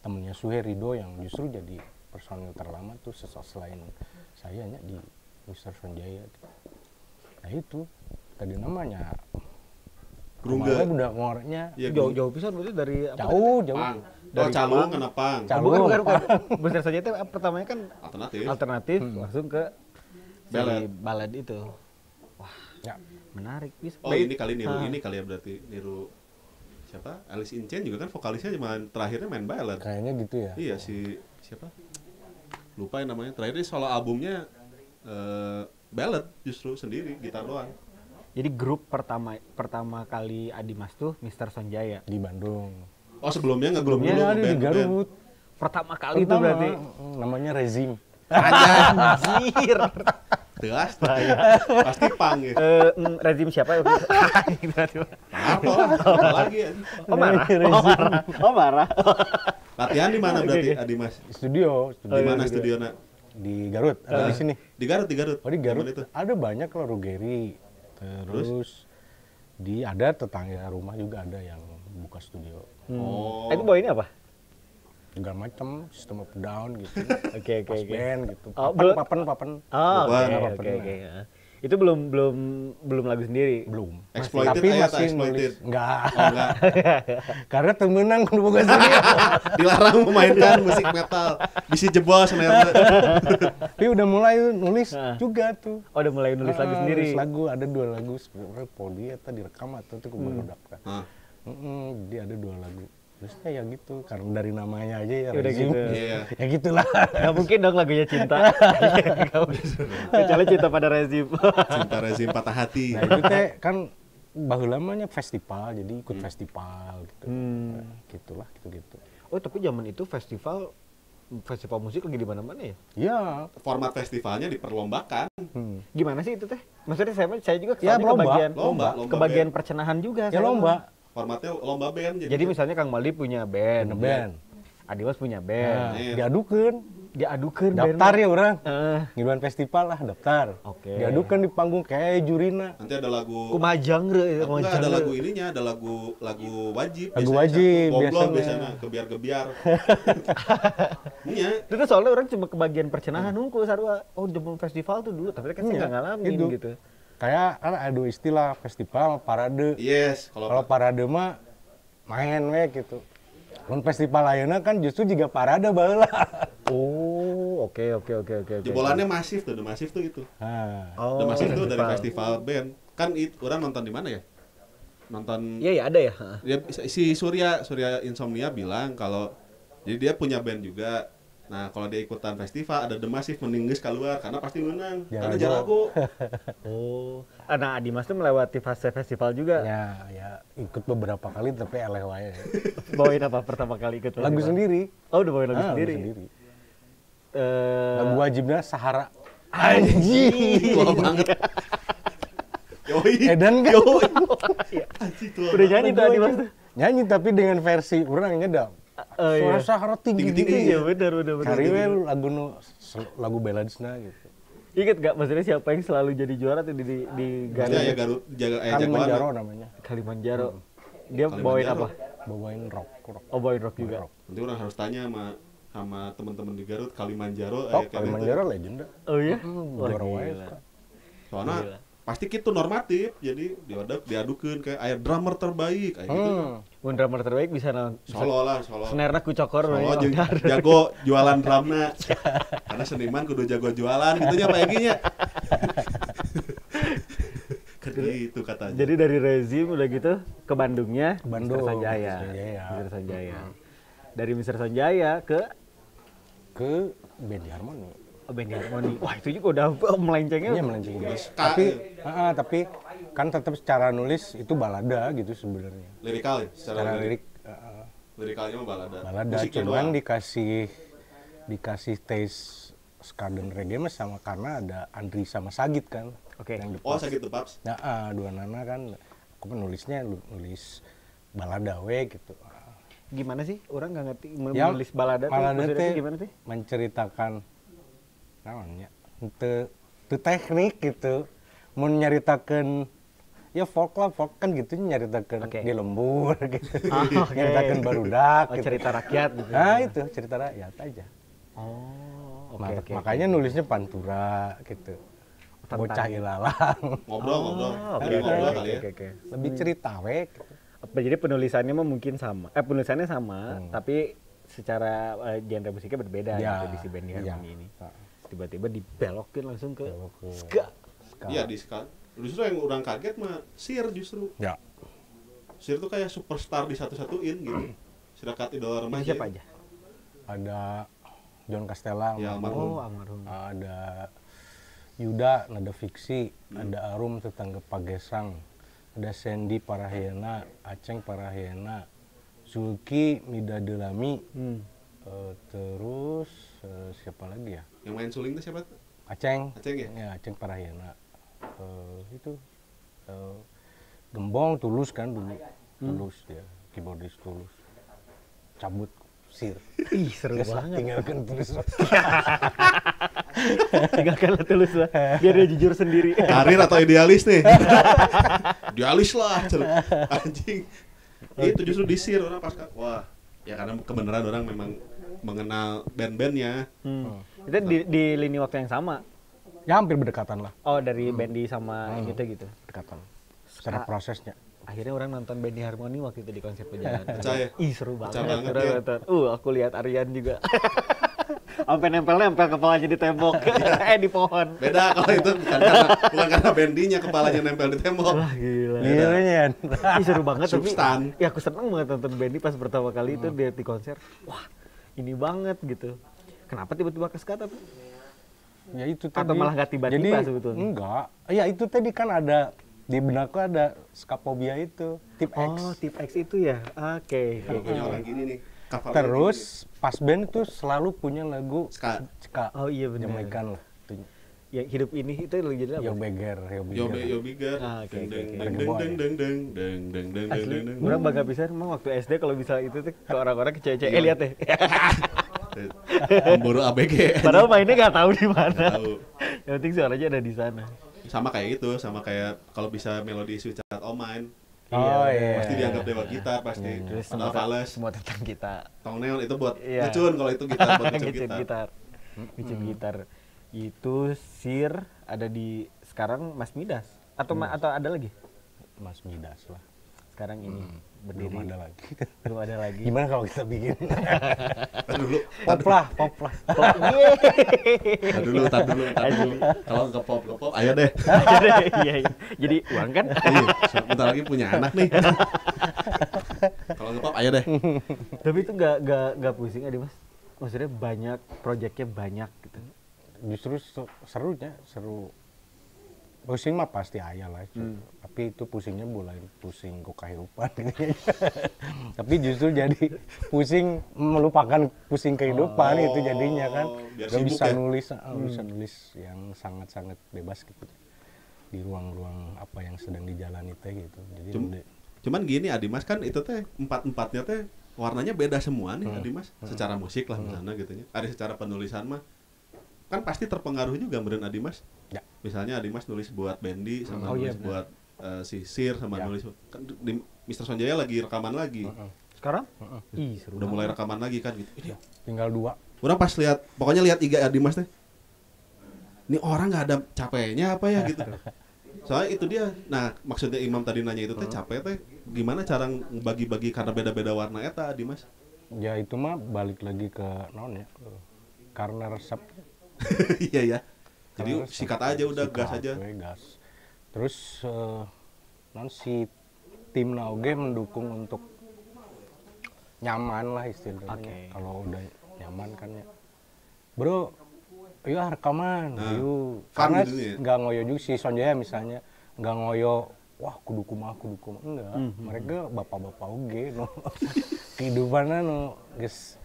[SPEAKER 4] temennya Suhe Rido yang justru jadi personil terlama tuh selain saya di Mr. Sanjaya. Nah itu tadi namanya
[SPEAKER 2] Gerungge.
[SPEAKER 4] Kumaha udah ngornya
[SPEAKER 2] Iya,
[SPEAKER 3] Jauh pisan berarti dari apa?
[SPEAKER 4] jauh.
[SPEAKER 2] Pang.
[SPEAKER 3] Dari
[SPEAKER 2] Calung
[SPEAKER 3] Pang.
[SPEAKER 2] kena Pang.
[SPEAKER 4] Calung.
[SPEAKER 3] Bukan. Besar saja itu pertamanya kan
[SPEAKER 2] Alternatif.
[SPEAKER 3] langsung ke
[SPEAKER 2] Ballad.
[SPEAKER 3] si ballad itu.
[SPEAKER 4] Ya.
[SPEAKER 3] Menarik bis.
[SPEAKER 2] Oh, ini kali ya berarti niru siapa? Alice in Chains juga kan vokalisnya cuma terakhirnya main ballad.
[SPEAKER 4] Kayaknya gitu ya.
[SPEAKER 2] Iya si siapa? Lupa yang namanya. Terakhir solo albumnya ballad justru sendiri, gitar doang.
[SPEAKER 3] Jadi grup pertama kali Adimas tuh Mr. Sonjaya.
[SPEAKER 4] Di Bandung.
[SPEAKER 2] Oh, sebelumnya nge-grup dulu
[SPEAKER 4] Sebelumnya ada di
[SPEAKER 2] nge-band.
[SPEAKER 4] Garut.
[SPEAKER 3] Pertama kali itu berarti.
[SPEAKER 4] Namanya Rezim.
[SPEAKER 3] Anjir.
[SPEAKER 2] Tegas. Pasti Pang ya.
[SPEAKER 3] Rezim siapa ya?
[SPEAKER 2] Apa lagi ya?
[SPEAKER 3] Oh marah.
[SPEAKER 2] Latihan di mana berarti Adimas?
[SPEAKER 4] Studio.
[SPEAKER 2] Di mana studionya?
[SPEAKER 4] Di Garut. Ada di sini.
[SPEAKER 2] Di Garut.
[SPEAKER 4] Oh di Garut.
[SPEAKER 2] Zaman itu.
[SPEAKER 4] Ada banyak loh Rugeri. Terus ada tetangga rumah juga ada yang buka studio.
[SPEAKER 2] Oh.
[SPEAKER 3] Itu bawainnya apa?
[SPEAKER 4] Segala macam, System of a Down gitu.
[SPEAKER 3] Oke.
[SPEAKER 4] Band gitu.
[SPEAKER 3] Oh,
[SPEAKER 4] Papan.
[SPEAKER 3] Oh,
[SPEAKER 2] Bukan.
[SPEAKER 3] oke. Itu belum lagu sendiri.
[SPEAKER 4] Belum.
[SPEAKER 2] Exploited
[SPEAKER 4] Tapi
[SPEAKER 2] aya tak
[SPEAKER 4] masih
[SPEAKER 2] exploited?
[SPEAKER 4] nulis. Enggak.
[SPEAKER 2] Oh, enggak.
[SPEAKER 4] Karena temenang kudu boga studio.
[SPEAKER 2] Dilarang memainkan musik metal. Bisi jebol snare.
[SPEAKER 4] Tapi udah mulai nulis juga tuh.
[SPEAKER 3] Oh, udah mulai nulis lagu sendiri.
[SPEAKER 4] Nulis lagu, ada 2 lagu sebenarnya poli eta direkam atau tuh baru dapet. Jadi ada 2 lagu. Terusnya ya gitu, karena dari namanya aja ya
[SPEAKER 3] Udah
[SPEAKER 4] Rezim.
[SPEAKER 3] gitu.
[SPEAKER 2] Iya.
[SPEAKER 4] Ya gitulah.
[SPEAKER 3] Nggak mungkin dong lagunya cinta. Kecuali cinta pada rezim.
[SPEAKER 2] Cinta rezim patah hati.
[SPEAKER 4] Nah itu teh kan baheula lamanya festival, jadi ikut festival gitu. Gitulah, gitu-gitu.
[SPEAKER 3] Oh, tapi zaman itu festival musik lagi di mana-mana ya?
[SPEAKER 4] Iya.
[SPEAKER 2] Format festivalnya diperlombakan.
[SPEAKER 3] Gimana sih itu teh? Maksudnya saya juga
[SPEAKER 4] Ya,
[SPEAKER 3] kesannya
[SPEAKER 4] lomba.
[SPEAKER 2] Lomba
[SPEAKER 3] ke bagian percenahan juga.
[SPEAKER 4] Ya
[SPEAKER 3] saya
[SPEAKER 4] lomba.
[SPEAKER 2] Formatnya lomba band
[SPEAKER 3] Jadi misalnya Kang Mali punya band, Adiwas punya band,
[SPEAKER 2] Iya.
[SPEAKER 4] Diadukeun.
[SPEAKER 3] diadukeun
[SPEAKER 4] Daftar ya orang.
[SPEAKER 3] Eh,
[SPEAKER 4] Ngiluan festival lah daftar.
[SPEAKER 3] Oke.
[SPEAKER 4] Diadukeun di panggung kayak jurina.
[SPEAKER 2] Nanti ada lagu
[SPEAKER 3] kumaha genre ya, kumaha
[SPEAKER 2] enggak ada
[SPEAKER 3] genre.
[SPEAKER 2] lagu ininya, ada lagu wajib.
[SPEAKER 4] Lagu
[SPEAKER 2] biasanya.
[SPEAKER 4] wajib,
[SPEAKER 2] Goblok
[SPEAKER 4] biasanya.
[SPEAKER 2] biasanya, gebiar-gebiar. Iya.
[SPEAKER 3] Itu soalnya orang cuma ke bagian percenahan nunggu sarua. Oh, zaman festival tuh dulu, tapi kan saya
[SPEAKER 4] Iya,
[SPEAKER 3] nggak ngalamin
[SPEAKER 4] gitu.
[SPEAKER 3] gitu.
[SPEAKER 4] Kayak kan ada istilah festival sama parade.
[SPEAKER 2] Yes,
[SPEAKER 4] Kalau parade mah main we gitu. Mun festival ayeuna kan justru juga parade baheula.
[SPEAKER 3] Oh, oke.
[SPEAKER 2] jebolannya masif tuh, The Massive tuh itu.
[SPEAKER 4] Nah,
[SPEAKER 3] Oh,
[SPEAKER 2] The Massive tuh dari
[SPEAKER 3] festival.
[SPEAKER 2] festival band. Kan orang nonton di mana ya? Nonton
[SPEAKER 3] Iya, ada ya.
[SPEAKER 2] dia, si Surya Insomnia bilang kalau jadi dia punya band juga. Nah, kalau dia ikutan festival ada The Massive mending geus keluar karena pasti menang. Karena
[SPEAKER 4] Jarago.
[SPEAKER 2] jarago.
[SPEAKER 3] Oh, nah Adimas tuh melewati fase festival juga.
[SPEAKER 4] ya ikut beberapa kali tapi eleh wae.
[SPEAKER 3] Bawain apa pertama kali ikut
[SPEAKER 4] Lagu
[SPEAKER 3] festival?
[SPEAKER 4] sendiri.
[SPEAKER 3] Oh, udah bawain lagu
[SPEAKER 4] Ah,
[SPEAKER 3] sendiri.
[SPEAKER 4] Lagu wajibnya Sahara.
[SPEAKER 3] Anjing.
[SPEAKER 2] Tua banget. Yoi.
[SPEAKER 4] Edan kan?
[SPEAKER 2] Anjing tua.
[SPEAKER 3] Udah nyanyi tuh Adimas tuh.
[SPEAKER 4] Nyanyi tapi dengan versi orangnya dah. Suara
[SPEAKER 3] iya.
[SPEAKER 4] Sahara tinggi-tinggi.
[SPEAKER 2] Tinggi-tinggi.
[SPEAKER 3] Iya, benar.
[SPEAKER 4] Cari we lagu Beladisna gitu.
[SPEAKER 3] Ingat gak maksudnya siapa yang selalu jadi juara tuh di
[SPEAKER 2] Maksudnya ya
[SPEAKER 3] Garut?
[SPEAKER 2] Garut jaga
[SPEAKER 4] Kalimanjaro
[SPEAKER 2] jagoan.
[SPEAKER 4] namanya.
[SPEAKER 3] Kalimanjaro. Dia bawain
[SPEAKER 2] Kalimanjaro.
[SPEAKER 3] apa?
[SPEAKER 4] Bawain rock.
[SPEAKER 3] Oh, bawain rock juga.
[SPEAKER 2] Nanti orang harus tanya sama teman-teman di Garut Kalimanjaro
[SPEAKER 4] Oh,
[SPEAKER 2] kayak
[SPEAKER 4] Kalimanjaro legenda.
[SPEAKER 3] Oh iya?
[SPEAKER 4] Juara wae.
[SPEAKER 3] gila.
[SPEAKER 2] soalnya
[SPEAKER 3] Gila.
[SPEAKER 2] pasti gitu normatif jadi diadukeun kayak aya drummer terbaik kayak gitu.
[SPEAKER 3] Mun drummer terbaik bisa
[SPEAKER 2] Solo lah, Solo.
[SPEAKER 3] snare-na ku cokor we.
[SPEAKER 2] Solo jeung jago jualan drumna. Karena seniman kudu jago jualan gitunya Pak Egi nya. Gitu katanya.
[SPEAKER 3] Jadi dari Rezim udah gitu ke Bandungnya,
[SPEAKER 4] Bandung,
[SPEAKER 3] Mr. Sanjaya. Mr. Sanjaya. Dari Mr. Sanjaya ke
[SPEAKER 4] Band Harmoni.
[SPEAKER 3] Band Harmoni. Wah, itu juga udah melencengnya.
[SPEAKER 4] Iya melenceng gitu.
[SPEAKER 2] Ska,
[SPEAKER 4] Tapi kan tetap secara nulis itu balada gitu sebenarnya.
[SPEAKER 2] lirikal ya,
[SPEAKER 4] Secara lirik
[SPEAKER 2] lirikalnya mah balada.
[SPEAKER 4] balada
[SPEAKER 2] Musiknya
[SPEAKER 4] cuman
[SPEAKER 2] doang.
[SPEAKER 4] dikasih taste ska dan reggae mas sama karena ada Andri sama Sagit kan.
[SPEAKER 3] Oke.
[SPEAKER 4] Yang di
[SPEAKER 2] Oh,
[SPEAKER 4] Paps.
[SPEAKER 2] sakit tuh, Paps.
[SPEAKER 4] Nah, dua nana kan aku penulisnya nulis balada we gitu.
[SPEAKER 3] Gimana sih? Orang nggak ngerti
[SPEAKER 4] Ya,
[SPEAKER 3] menulis balada tuh.
[SPEAKER 4] balada
[SPEAKER 3] Maksudnya
[SPEAKER 4] teh
[SPEAKER 3] tuh gimana sih?
[SPEAKER 4] menceritakan namanya itu teknik gitu mau nyaritakan ya folk kan gitu nyaritakan
[SPEAKER 3] Oke.
[SPEAKER 4] di lembur gitu
[SPEAKER 3] Oke.
[SPEAKER 4] nyaritakan barudak
[SPEAKER 3] Oh,
[SPEAKER 4] gitu.
[SPEAKER 3] cerita rakyat gitu.
[SPEAKER 4] Nah itu cerita rakyat aja.
[SPEAKER 3] Oh, oke
[SPEAKER 4] Ma-
[SPEAKER 3] oke.
[SPEAKER 4] makanya nulisnya pantura gitu. bocah ilalang.
[SPEAKER 2] Ngobrol.
[SPEAKER 3] Oh,
[SPEAKER 2] Lebih ngobrol kali ya.
[SPEAKER 3] oke.
[SPEAKER 4] Lebih cerita wek.
[SPEAKER 3] Apa, jadi penulisannya mah mungkin sama. Penulisannya sama, tapi secara genre musiknya berbeda
[SPEAKER 4] Ya,
[SPEAKER 3] gitu di si Bendy
[SPEAKER 4] iya.
[SPEAKER 3] Harmony ini. Tiba-tiba dibelokin langsung ke
[SPEAKER 4] Belok ke
[SPEAKER 3] ska.
[SPEAKER 2] Iya di sekarang. Justru yang orang kaget mah Sir justru.
[SPEAKER 4] Ya.
[SPEAKER 2] Sir tuh kayak superstar disatu-satuin gitu. Silakat idola remaja.
[SPEAKER 3] Siapa aja?
[SPEAKER 4] Ada John Castella,
[SPEAKER 2] Ya,
[SPEAKER 4] almarhum.
[SPEAKER 3] Oh, almarhum.
[SPEAKER 4] Ada Yuda, nada fiksi, ada Arum tetangga Pagesang, ada Sandy Parahiana, Aceng Parahiana, Zulki Midadelami, terus siapa lagi ya?
[SPEAKER 2] Yang main suling itu siapa?
[SPEAKER 4] Aceng.
[SPEAKER 2] Aceng ya?
[SPEAKER 4] Ya, Aceng Parahiana. Itu Gembong Tulus kan dulu. Tulus ya, keyboardis Tulus. Cabut Sir.
[SPEAKER 3] Ih, seru banget.
[SPEAKER 4] Tinggalkan Tulus.
[SPEAKER 3] Tinggalkanlah Tulus lah. Biar dia jujur sendiri.
[SPEAKER 2] Karir atau idealis nih? Idealis lah, anjing. Itu justru di Sir orang pas wah, ya karena kebenaran orang memang mengenal band-bandnya.
[SPEAKER 3] Itu di lini waktu yang sama.
[SPEAKER 4] Ya hampir berdekatan lah,
[SPEAKER 3] Oh, dari Bendy sama yang itu gitu.
[SPEAKER 4] berdekatan. Secara prosesnya.
[SPEAKER 3] Akhirnya orang nonton Bendy Harmony waktu itu di konser perjalanan.
[SPEAKER 2] Percaya?
[SPEAKER 3] Ih, seru
[SPEAKER 2] Pecah
[SPEAKER 3] banget.
[SPEAKER 2] banget, ya.
[SPEAKER 3] Nonton. Aku lihat Aryan juga. Sampai nempel-nempel kepalanya di tembok. Di pohon.
[SPEAKER 2] Beda kalau itu bukan karena bendinya kepalanya nempel di tembok.
[SPEAKER 3] Wah, gila.
[SPEAKER 4] Gilanya.
[SPEAKER 3] Ih, seru banget tapi.
[SPEAKER 2] Substan.
[SPEAKER 3] Ya aku seneng banget nonton Bendy pas pertama kali itu dia di konser. Wah, ini banget gitu. Kenapa tiba-tiba ke ska tapi?
[SPEAKER 4] Ya itu tadi.
[SPEAKER 3] Atau malah nggak tiba-tiba
[SPEAKER 4] Jadi,
[SPEAKER 3] sebetulnya?
[SPEAKER 4] Enggak. Ya itu tadi kan ada di benakku ada skapobia itu, tip X.
[SPEAKER 3] Oh, tip X itu ya. Oke.
[SPEAKER 2] Punya orang gini nih. cover
[SPEAKER 4] Terus pas band itu selalu punya lagu
[SPEAKER 2] Ska.
[SPEAKER 4] ska.
[SPEAKER 3] Oh iya benar.
[SPEAKER 4] Jamaikan lah.
[SPEAKER 3] Ya hidup ini itu lagi jadi apa?
[SPEAKER 4] Yo Beger, Yo Beger.
[SPEAKER 2] Yo bigger.
[SPEAKER 3] Ah, oke,
[SPEAKER 2] Deng
[SPEAKER 3] oke,
[SPEAKER 2] deng
[SPEAKER 3] oke.
[SPEAKER 2] deng deng deng deng deng deng deng
[SPEAKER 3] Asli,
[SPEAKER 2] deng deng.
[SPEAKER 3] orang bangga bisa emang waktu SD kalau bisa itu tuh ke orang-orang ke cewek-cewek,
[SPEAKER 2] Iya.
[SPEAKER 3] lihat deh.
[SPEAKER 2] Pemburu ABG.
[SPEAKER 3] Padahal mainnya nggak tahu di mana.
[SPEAKER 2] Tahu.
[SPEAKER 3] Yang penting suaranya ada di sana.
[SPEAKER 2] Sama kayak itu, sama kayak kalau bisa melodi Sweet Child O' Mine,
[SPEAKER 4] Oh iya.
[SPEAKER 2] pasti dianggap dewa gitar pasti.
[SPEAKER 3] Terus
[SPEAKER 2] Padahal fales.
[SPEAKER 3] semua tentang kita.
[SPEAKER 2] Tong neon itu buat
[SPEAKER 3] Iya.
[SPEAKER 2] ngecun kalau itu gitar buat ngecun
[SPEAKER 3] Ngecun
[SPEAKER 2] gitar.
[SPEAKER 3] gitar. Ngecun gitar. Itu Sir ada di sekarang Mas Midas atau atau ada lagi?
[SPEAKER 4] Mas Midas lah.
[SPEAKER 3] Sekarang ini berdiri.
[SPEAKER 4] Belum ada lagi.
[SPEAKER 3] Belum ada lagi.
[SPEAKER 4] Gimana kalau kita bikin?
[SPEAKER 2] Tar dulu,
[SPEAKER 4] pop lah, pop lah.
[SPEAKER 2] tar dulu. Kalau ke pop, ayo deh.
[SPEAKER 3] Iya, iya. Jadi uang kan?
[SPEAKER 2] Iya, bentar lagi punya anak nih. Kalau nge pop, ayo deh.
[SPEAKER 3] Tapi itu nggak pusing Adi Mas? Maksudnya banyak, proyeknya banyak gitu.
[SPEAKER 4] Justru serunya, seru. Pusing mah pasti aya lah, tapi itu pusingnya mulai pusing ke kehidupan. Tapi justru jadi pusing melupakan pusing kehidupan itu jadinya kan.
[SPEAKER 2] Biar
[SPEAKER 4] Gak
[SPEAKER 2] sibuk
[SPEAKER 4] bisa
[SPEAKER 2] ya?
[SPEAKER 4] nulis, bisa nulis yang sangat-sangat bebas gitu di ruang-ruang apa yang sedang dijalani teh gitu. Jadi
[SPEAKER 2] Cuman gini Adimas kan itu teh empat-empatnya teh warnanya beda semua nih Adimas. Secara musik lah misalnya gitu ya. Ada secara penulisan mah kan pasti terpengaruh juga meren Adimas.
[SPEAKER 4] Ya.
[SPEAKER 2] Misalnya Adimas nulis buat Bendy sama
[SPEAKER 3] Oh, iya,
[SPEAKER 2] nulis buat si Sir sama nulis kan di Mr. Sonjaya lagi rekaman lagi.
[SPEAKER 3] Sekarang? Ih, seru.
[SPEAKER 2] Udah mulai rekaman lagi kan gitu. Ini
[SPEAKER 4] tinggal 2.
[SPEAKER 2] orang pas lihat pokoknya lihat IG Adimas teh. Ini orang nggak ada capeknya apa ya gitu. Soalnya itu dia. Nah, maksudnya Imam tadi nanya itu teh capek teh gimana cara ngebagi-bagi karena beda-beda warna eta Adimas?
[SPEAKER 4] Ya itu mah balik lagi ke non ya. Karena resep.
[SPEAKER 2] Iya ya. Jadi
[SPEAKER 4] Karena
[SPEAKER 2] sikat
[SPEAKER 4] resep,
[SPEAKER 2] aja udah
[SPEAKER 4] sikat,
[SPEAKER 2] gas aja.
[SPEAKER 4] gas. Terus non si tim Nauge mendukung untuk nyaman lah istilahnya.
[SPEAKER 3] Oke.
[SPEAKER 4] Kalau udah nyaman kan ya. Bro, yuk rekaman,
[SPEAKER 2] Nah,
[SPEAKER 4] yuk.
[SPEAKER 2] fun
[SPEAKER 4] Karena
[SPEAKER 2] gitu ya.
[SPEAKER 4] nggak ngoyo juga si Sonjaya misalnya, nggak ngoyo, wah kudu kumaha. Enggak, mereka bapak-bapak oge no. Kehidupannya no, guys,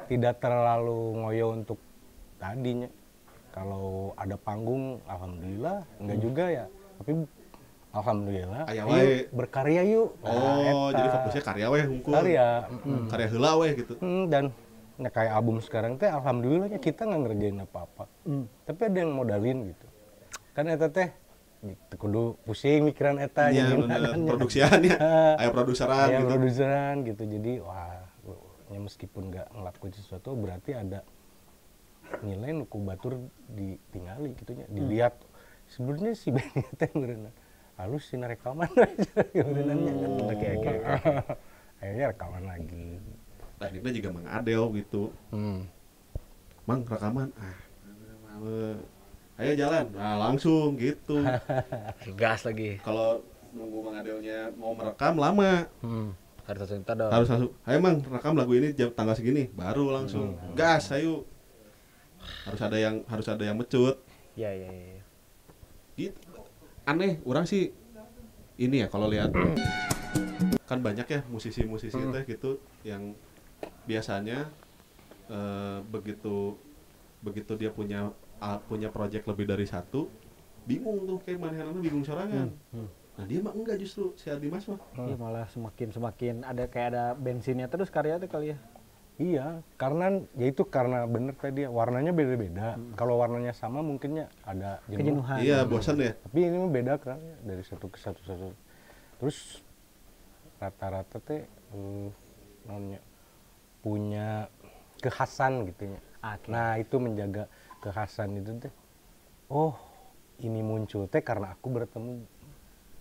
[SPEAKER 4] tidak terlalu ngoyo untuk tadinya. Kalau ada panggung, alhamdulillah, enggak juga ya. Tapi alhamdulillah,
[SPEAKER 2] Aya
[SPEAKER 4] ayo
[SPEAKER 2] wae.
[SPEAKER 4] berkarya yuk.
[SPEAKER 2] Oh,
[SPEAKER 4] Eta.
[SPEAKER 2] jadi fokusnya karya weh hungkul.
[SPEAKER 4] karya.
[SPEAKER 2] Karya heula weh gitu.
[SPEAKER 4] Dan ya kayak album sekarang teh alhamdulillahnya kita nggak ngerjain apa-apa. Tapi ada yang modalin gitu. Kan eta teh kudu pusing mikiran eta
[SPEAKER 2] Iya
[SPEAKER 4] jadi
[SPEAKER 2] bener, produksiannya. Aya produseran
[SPEAKER 4] kayak
[SPEAKER 2] gitu.
[SPEAKER 4] produseran gitu. Jadi wah, ya meskipun nggak ngelakuin sesuatu berarti ada nilai nuku batur ditinggali gitu ya. Dilihat sebenarnya si Benny teh berenang halus sih rekaman aja berenangnya kan.
[SPEAKER 3] Oke.
[SPEAKER 4] Akhirnya rekaman lagi.
[SPEAKER 2] Tekniknya juga Mang Adel gitu. Mang rekaman, ayo jalan, nah langsung gitu.
[SPEAKER 3] Gas lagi.
[SPEAKER 2] Kalau nunggu Mang Adelnya mau merekam lama,
[SPEAKER 3] Harus langsung tadol.
[SPEAKER 2] harus langsung, ayo Mang rekam lagu ini tanggal segini, baru langsung gas, ayo. Harus ada yang mecut.
[SPEAKER 3] Iya.
[SPEAKER 2] Gitu. Aneh, orang sih ini ya kalau lihat kan banyak ya musisi-musisi teh gitu yang biasanya begitu dia punya project lebih dari satu, bingung tuh kayak manehna bingung sorangan. Nah dia mah enggak, justru si Adimas mah
[SPEAKER 3] Iya, malah semakin ada kayak ada bensinnya terus karya tuh kali ya.
[SPEAKER 4] Iya, karena bener tadi warnanya beda-beda. Kalau warnanya sama mungkinnya ada jenuh.
[SPEAKER 3] Kejenuhan.
[SPEAKER 2] iya bosan ya.
[SPEAKER 4] Tapi ini mah beda kan ya, dari satu ke satu. Terus rata-rata teh namanya punya kekhasan gitu ya.
[SPEAKER 3] Oke.
[SPEAKER 4] Nah, itu menjaga kekhasan itu teh. Oh, ini muncul teh karena aku bertemu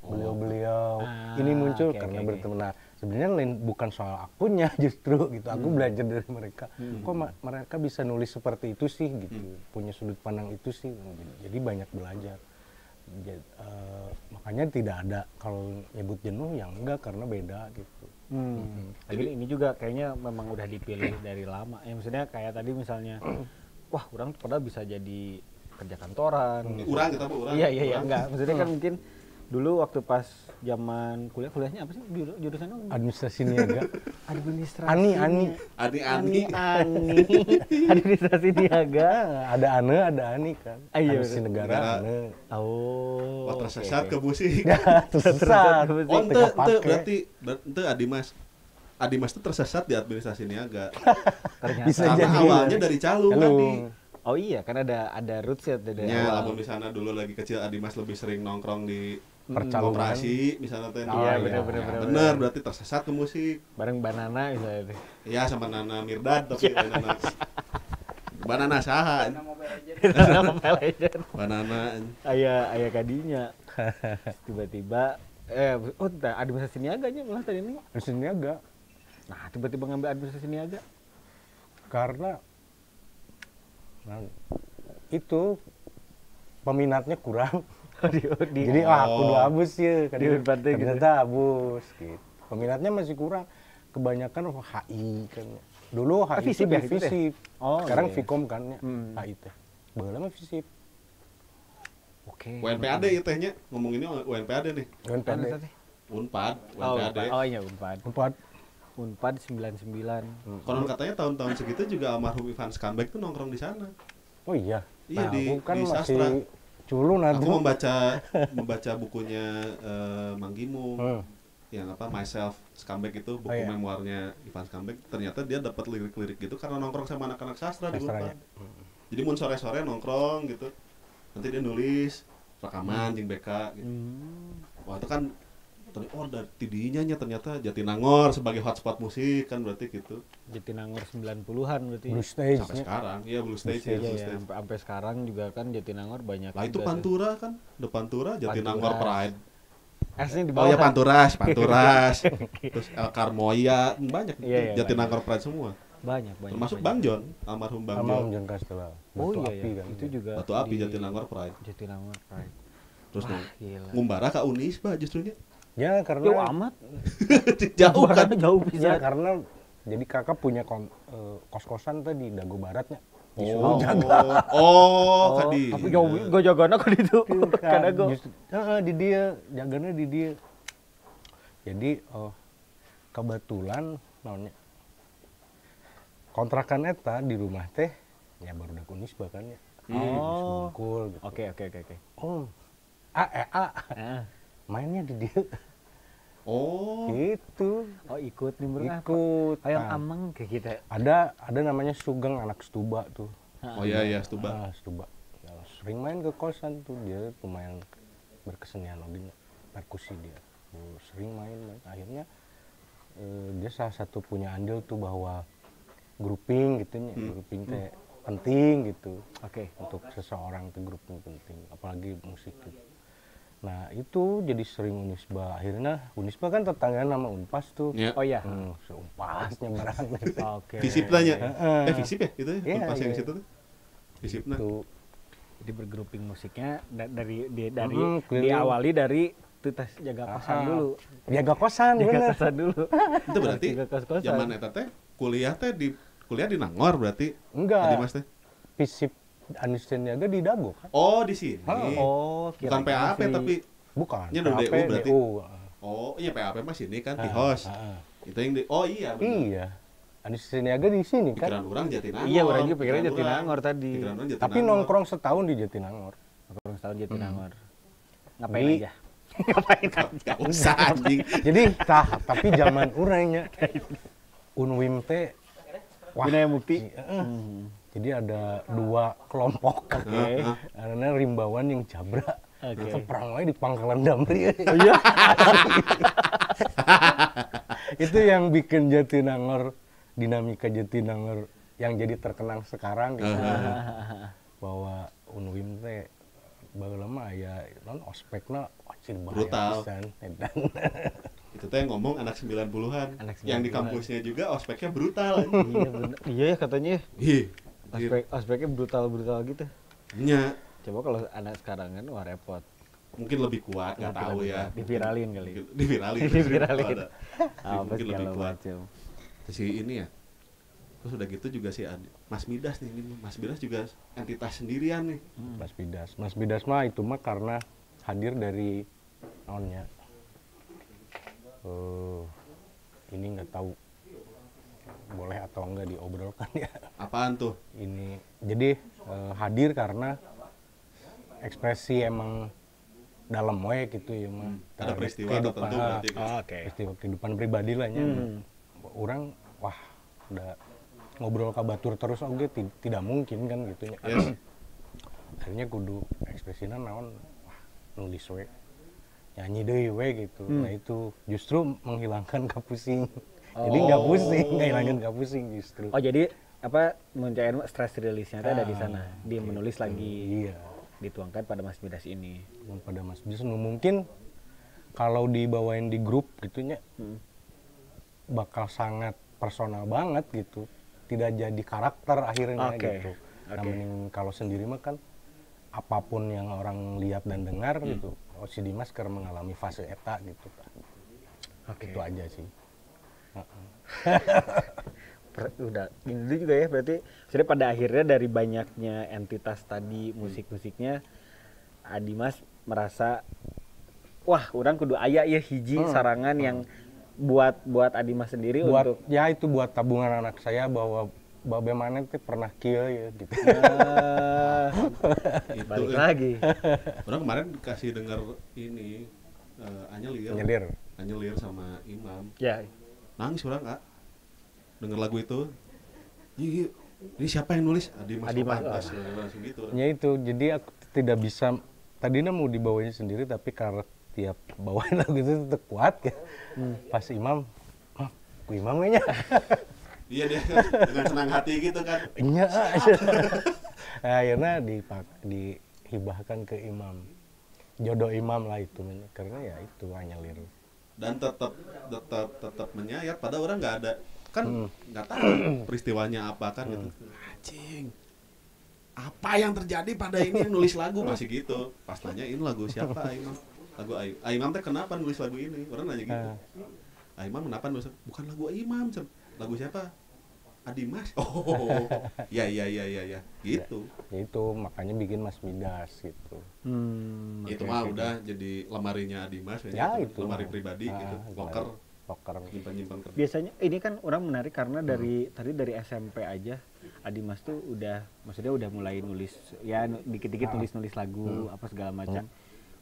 [SPEAKER 4] beliau-beliau. Ini muncul
[SPEAKER 3] oke,
[SPEAKER 4] karena
[SPEAKER 3] oke.
[SPEAKER 4] bertemu. Nah, sebenarnya bukan soal akunya justru gitu. Aku belajar dari mereka. Kok mereka bisa nulis seperti itu sih gitu. Punya sudut pandang itu sih. Jadi banyak belajar. Makanya tidak ada kalau nyebut jenuh yang enggak karena beda gitu.
[SPEAKER 3] Lagi ini juga kayaknya memang udah dipilih dari lama. Ya maksudnya kayak tadi misalnya, wah orang padahal bisa jadi kerja kantoran.
[SPEAKER 2] Urang kita mah urang.
[SPEAKER 3] Iya enggak. Maksudnya kan mungkin dulu waktu pas zaman kuliahnya apa sih jurusannya?
[SPEAKER 4] Administrasi niaga.
[SPEAKER 3] Administrasi.
[SPEAKER 4] Ani.
[SPEAKER 2] Ani.
[SPEAKER 3] Administrasi niaga.
[SPEAKER 4] Ada Ani kan.
[SPEAKER 3] Iya,
[SPEAKER 4] Administrasi negara Ane.
[SPEAKER 3] Oh.
[SPEAKER 2] Tersesat ke musik.
[SPEAKER 4] Tersesat.
[SPEAKER 2] Oh, ente
[SPEAKER 4] Teka pake.
[SPEAKER 2] berarti ente Adimas tuh tersesat di administrasi niaga.
[SPEAKER 3] Ternyata.
[SPEAKER 4] Bisa
[SPEAKER 2] Karena
[SPEAKER 4] jadi.
[SPEAKER 2] awalnya dari calung
[SPEAKER 4] Halo.
[SPEAKER 2] tadi.
[SPEAKER 3] Oh iya, kan ada rootsnya dari
[SPEAKER 2] Ya,
[SPEAKER 3] awal.
[SPEAKER 2] lamun di sana dulu lagi kecil Adimas lebih sering nongkrong di
[SPEAKER 4] Percalungan.
[SPEAKER 2] koperasi misalnya teh.
[SPEAKER 3] Iya,
[SPEAKER 2] Ya,
[SPEAKER 3] bener.
[SPEAKER 2] bener, berarti tersesat ke musik.
[SPEAKER 3] Bareng Banana misalnya.
[SPEAKER 2] Iya, sama Nana Mirdad tapi Nana Banana saha?
[SPEAKER 3] Mobile Legend.
[SPEAKER 2] Banana.
[SPEAKER 3] Ayah kadinya. Tiba-tiba administrasi niaganya malah tadi ini.
[SPEAKER 4] Administrasi niaga.
[SPEAKER 3] Nah, tiba-tiba ngambil administrasi niaga.
[SPEAKER 4] Karena itu peminatnya kurang. Jadi kudu abus ya
[SPEAKER 3] Di Unpad teh gitu.
[SPEAKER 4] ternyata abus gitu. Peminatnya masih kurang. Kebanyakan HI kan. Dulu HI itu
[SPEAKER 3] Visip ya,
[SPEAKER 4] di
[SPEAKER 3] itu teh?
[SPEAKER 4] Visip.
[SPEAKER 3] Oh,
[SPEAKER 4] Sekarang
[SPEAKER 3] iya.
[SPEAKER 4] Vkom kan ya. HI teh. Baheula mah Visip.
[SPEAKER 3] Oke.
[SPEAKER 2] UNPAD ya tehnya, ngomonginnya UNPAD nih.
[SPEAKER 4] UNPAD.
[SPEAKER 2] Unpad,
[SPEAKER 3] Oh,
[SPEAKER 2] UNPAD.
[SPEAKER 3] oh iya Unpad. Unpad 99.
[SPEAKER 2] Konon katanya tahun-tahun segitu juga almarhum Ivan Skambek tuh nongkrong di sana.
[SPEAKER 4] Oh iya.
[SPEAKER 2] Iya,
[SPEAKER 4] Nah, aku kan
[SPEAKER 2] di
[SPEAKER 4] masih
[SPEAKER 2] sastra.
[SPEAKER 4] culun
[SPEAKER 2] Aku
[SPEAKER 4] aduh.
[SPEAKER 2] membaca bukunya Mang Gimung. Yang apa Myself Skambek itu buku
[SPEAKER 4] iya.
[SPEAKER 2] memoirnya Ivan Skambek. Ternyata dia dapat lirik-lirik gitu karena nongkrong sama anak-anak sastra di
[SPEAKER 4] Sastranya.
[SPEAKER 2] Unpad. Jadi mun sore-sore nongkrong gitu. Nanti dia nulis rekaman jeung BK gitu. Wah, itu kan dari tidinya ternyata Jatinangor sebagai hotspot musik kan berarti gitu.
[SPEAKER 3] Jatinangor 90-an berarti.
[SPEAKER 4] Blue Stage.
[SPEAKER 2] Sampai sekarang. Iya, Blue Stage.
[SPEAKER 4] Stage,
[SPEAKER 2] ya, Blue
[SPEAKER 3] Iya,
[SPEAKER 2] Stage.
[SPEAKER 3] sampai sekarang juga kan Jatinangor banyak.
[SPEAKER 2] Lah itu
[SPEAKER 3] juga tuh.
[SPEAKER 2] Pantura kan, Pantura Jatinangor
[SPEAKER 3] Panturas.
[SPEAKER 2] Pride.
[SPEAKER 3] S-nya di
[SPEAKER 2] Oh
[SPEAKER 3] bawah.
[SPEAKER 2] ya
[SPEAKER 3] kan?
[SPEAKER 2] Panturas. Terus El Carmoya, banyak
[SPEAKER 3] Iya,
[SPEAKER 2] Jatinangor Pride semua.
[SPEAKER 3] Banyak.
[SPEAKER 2] Termasuk
[SPEAKER 3] banyak.
[SPEAKER 2] Bang John, almarhum Bang
[SPEAKER 4] Almarhum
[SPEAKER 2] John.
[SPEAKER 4] John Castella.
[SPEAKER 3] Oh
[SPEAKER 4] Batu
[SPEAKER 3] iya,
[SPEAKER 4] api
[SPEAKER 3] iya.
[SPEAKER 4] kan.
[SPEAKER 3] Itu juga.
[SPEAKER 2] Batu api
[SPEAKER 3] di
[SPEAKER 2] Jatinangor Pride.
[SPEAKER 3] Jatinangor Pride.
[SPEAKER 2] Terus
[SPEAKER 3] Wah, gila.
[SPEAKER 2] ngumbara ka Unisba justrunya.
[SPEAKER 4] Ya karena
[SPEAKER 3] Jauh amat.
[SPEAKER 2] Jauh kan.
[SPEAKER 3] Jauh
[SPEAKER 4] ya
[SPEAKER 3] bisa.
[SPEAKER 4] karena jadi kakak punya kos-kosan tuh di Dago Barat nya.
[SPEAKER 2] Oh,
[SPEAKER 4] jaga.
[SPEAKER 2] kadi.
[SPEAKER 3] Tapi jauh gue jagana kan itu. Karena gue.
[SPEAKER 4] Di dia, jaganya di dia. Jadi kebetulan namanya kontrakan eta di rumah teh ya baru udah kunis bahkan ya.
[SPEAKER 3] Oh.
[SPEAKER 4] Bungkul gitu.
[SPEAKER 3] Oke. Ah.
[SPEAKER 4] Mainnya di dia
[SPEAKER 2] Oh,
[SPEAKER 4] gitu.
[SPEAKER 3] Oh ikut nih berenang.
[SPEAKER 4] Ikut.
[SPEAKER 3] Kayak
[SPEAKER 4] Nah,
[SPEAKER 3] amang kayak kita.
[SPEAKER 4] ada namanya Sugeng anak Stuba tuh.
[SPEAKER 2] oh iya Stuba.
[SPEAKER 4] Stuba. Ya, sering main ke kosan tuh, dia pemain berkesenian lagi perkusi dia. Sering main. Akhirnya dia salah satu punya andil tuh bahwa grouping gitu nya, grouping teh penting gitu.
[SPEAKER 3] Oke.
[SPEAKER 4] Untuk seseorang itu grup itu penting, apalagi musik gitu. Nah itu jadi sering Unisba, akhirnya Unisba kan tetanggaan sama Unpas tuh.
[SPEAKER 2] Ya.
[SPEAKER 3] Oh iya.
[SPEAKER 4] Unpasnya barang
[SPEAKER 3] Oke.
[SPEAKER 2] Visip tanya. Visip ya gitu ya.
[SPEAKER 4] Iya,
[SPEAKER 2] Pas yang
[SPEAKER 4] iya.
[SPEAKER 2] situ tuh. Visipna.
[SPEAKER 4] tuh.
[SPEAKER 3] Jadi bergrouping musiknya dari
[SPEAKER 4] Keliling.
[SPEAKER 3] diawali dari tutas jaga kosan dulu.
[SPEAKER 4] Jaga kosan
[SPEAKER 3] Jaga
[SPEAKER 4] bener.
[SPEAKER 3] kosan dulu.
[SPEAKER 2] Itu berarti
[SPEAKER 3] Jaga kos-kosan.
[SPEAKER 2] zaman eta teh kuliah di Nangor berarti.
[SPEAKER 4] Enggak.
[SPEAKER 2] Adimas teh.
[SPEAKER 4] Visip Anisien Niaga di Dago kan?
[SPEAKER 2] Oh, di sini.
[SPEAKER 3] Oh,
[SPEAKER 2] Bukan PAP tapi
[SPEAKER 4] Bukan.
[SPEAKER 2] Nya udah
[SPEAKER 4] PAP,
[SPEAKER 2] DU berarti.
[SPEAKER 4] DU.
[SPEAKER 2] oh, iya PAP mah sini kan Tihos. Itu yang di Oh iya benar.
[SPEAKER 4] Iya. Anisien Niaga di sini kan.
[SPEAKER 2] Pikiran orang Jatinangor.
[SPEAKER 3] Iya, orang juga pikirnya
[SPEAKER 2] Pikiran
[SPEAKER 3] Jatinangor
[SPEAKER 2] orang.
[SPEAKER 3] tadi.
[SPEAKER 2] Pikiran orang
[SPEAKER 4] Tapi
[SPEAKER 2] Jatinangor.
[SPEAKER 4] nongkrong setahun di Jatinangor.
[SPEAKER 3] Nongkrong setahun Jatinangor. Ngapain
[SPEAKER 4] Di-
[SPEAKER 3] aja? Ngapain aja?
[SPEAKER 2] Gak usah anjing.
[SPEAKER 4] Jadi tapi zaman urangnya Unwim teh
[SPEAKER 3] Binaya Mukti.
[SPEAKER 4] Jadi ada 2 kelompok.
[SPEAKER 3] Oke.
[SPEAKER 4] Karena rimbawan yang jabra.
[SPEAKER 3] Oke.
[SPEAKER 4] Itu perang lagi di Pangkalan Damri.
[SPEAKER 3] Oh iya.
[SPEAKER 4] Itu yang bikin Jatinangor, dinamika Jatinangor yang jadi terkenang sekarang gitu. Bahwa Unwim teh baheula mah aya non ospekna wajib
[SPEAKER 2] Brutal.
[SPEAKER 4] pisan. Edan.
[SPEAKER 2] Itu teh yang ngomong anak 90-an.
[SPEAKER 3] Anak
[SPEAKER 2] Yang di
[SPEAKER 3] 90-an.
[SPEAKER 2] kampusnya juga ospeknya brutal.
[SPEAKER 3] Iya bener. Iya ya katanya.
[SPEAKER 2] Ih.
[SPEAKER 3] Aspeknya brutal gitu.
[SPEAKER 2] Nya
[SPEAKER 3] Coba kalau anak sekarang kan wah repot.
[SPEAKER 2] mungkin lebih kuat, nggak tahu ya.
[SPEAKER 3] Diviralin kali.
[SPEAKER 2] Diviralin.
[SPEAKER 3] Diviralin.
[SPEAKER 2] Kalau ada.
[SPEAKER 3] Apa
[SPEAKER 2] Mungkin lebih
[SPEAKER 3] segala
[SPEAKER 2] kuat.
[SPEAKER 3] macam.
[SPEAKER 2] Terus si ini ya. Terus udah gitu juga si Mas Midas nih. Ini Mas Midas juga entitas sendirian nih.
[SPEAKER 4] Mas Bidas. Mas Bidas mah itu mah karena hadir dari naonnya. Ini nggak tahu boleh atau enggak diobrolkan ya.
[SPEAKER 2] Apaan tuh?
[SPEAKER 4] Ini jadi hadir karena ekspresi emang dalam we gitu ya mah.
[SPEAKER 2] Ada peristiwa
[SPEAKER 4] Kehidupan-
[SPEAKER 2] tertentu berarti.
[SPEAKER 3] Oke.
[SPEAKER 4] peristiwa kehidupan pribadi lah nya. Orang wah udah ngobrol kabatur terus oke tidak mungkin kan gitu ya.
[SPEAKER 2] Yes.
[SPEAKER 4] Akhirnya kudu ekspresinya naon wah nulis we nyanyi deui we gitu. Nah itu justru menghilangkan kapusing. Jadi nggak pusing, nggak hilangin kapusing justru.
[SPEAKER 3] Oh jadi apa mencairkan stress release-nya tuh ada di sana. Dia menulis lagi
[SPEAKER 4] Iya.
[SPEAKER 3] dituangkan pada Mas Midas ini.
[SPEAKER 4] Pada Mas Bidas mungkin kalau dibawain di grup gitunya bakal sangat personal banget gitu, tidak jadi karakter akhirnya
[SPEAKER 3] Oke.
[SPEAKER 4] gitu. Nah,
[SPEAKER 3] Oke.
[SPEAKER 4] mending kalau sendiri mah kan apapun yang orang lihat dan dengar gitu. Oh si Dimas keur mengalami fase eta gitu kan.
[SPEAKER 3] Oke.
[SPEAKER 4] Itu aja sih.
[SPEAKER 3] Udah ini juga ya berarti sudah pada akhirnya dari banyaknya entitas tadi musik-musiknya Adimas merasa wah orang kudu aya ya hiji sarangan yang buat Adimas sendiri
[SPEAKER 4] Buat
[SPEAKER 3] untuk
[SPEAKER 4] ya itu buat tabungan anak saya bahwa babe maneh teh pernah kieu ya gitu.
[SPEAKER 3] balik lagi.
[SPEAKER 2] Orang kemarin kasih dengar ini Anyelir.
[SPEAKER 4] Nyelir.
[SPEAKER 2] Sama Imam.
[SPEAKER 3] Ya,
[SPEAKER 2] Nangis orang Kak. Denger lagu itu. Iya, ini siapa yang nulis? Adimas
[SPEAKER 3] Adimas,
[SPEAKER 2] Opantas. Langsung gitu.
[SPEAKER 4] Ya itu, jadi aku tidak bisa tadinya mau dibawanya sendiri tapi karena tiap bawain lagu itu tetap kuat ya. Pas Imam, ku Imam nya.
[SPEAKER 2] Iya dia dengan senang hati gitu kan.
[SPEAKER 4] Nya. Nah, akhirnya dihibahkan ke Imam. Jodoh Imam lah itu karena ya itu hanya liru.
[SPEAKER 2] Dan tetap menyayat padahal orang nggak ada kan nggak tahu peristiwanya apa kan gitu. Anjing. Apa yang terjadi pada ini yang nulis lagu masih gitu. Pas nanya ini lagu siapa Imam? Lagu Imam teh kenapa nulis lagu ini? Orang nanya gitu. Imam kenapa nulis? Bukan lagu Imam, lagu siapa? Adimas. Oh. Ya. Gitu.
[SPEAKER 4] Ya itu makanya bikin Mas Midas gitu.
[SPEAKER 2] Itu mah udah jadi lemarinya Adimas
[SPEAKER 4] Ya,
[SPEAKER 2] kayaknya.
[SPEAKER 4] itu.
[SPEAKER 2] Lemari pribadi gitu. Loker nyimpan kertas.
[SPEAKER 3] biasanya ini kan orang menarik karena dari tadi dari SMP aja Adimas tuh udah maksudnya udah mulai nulis ya dikit-dikit nulis lagu apa segala macam.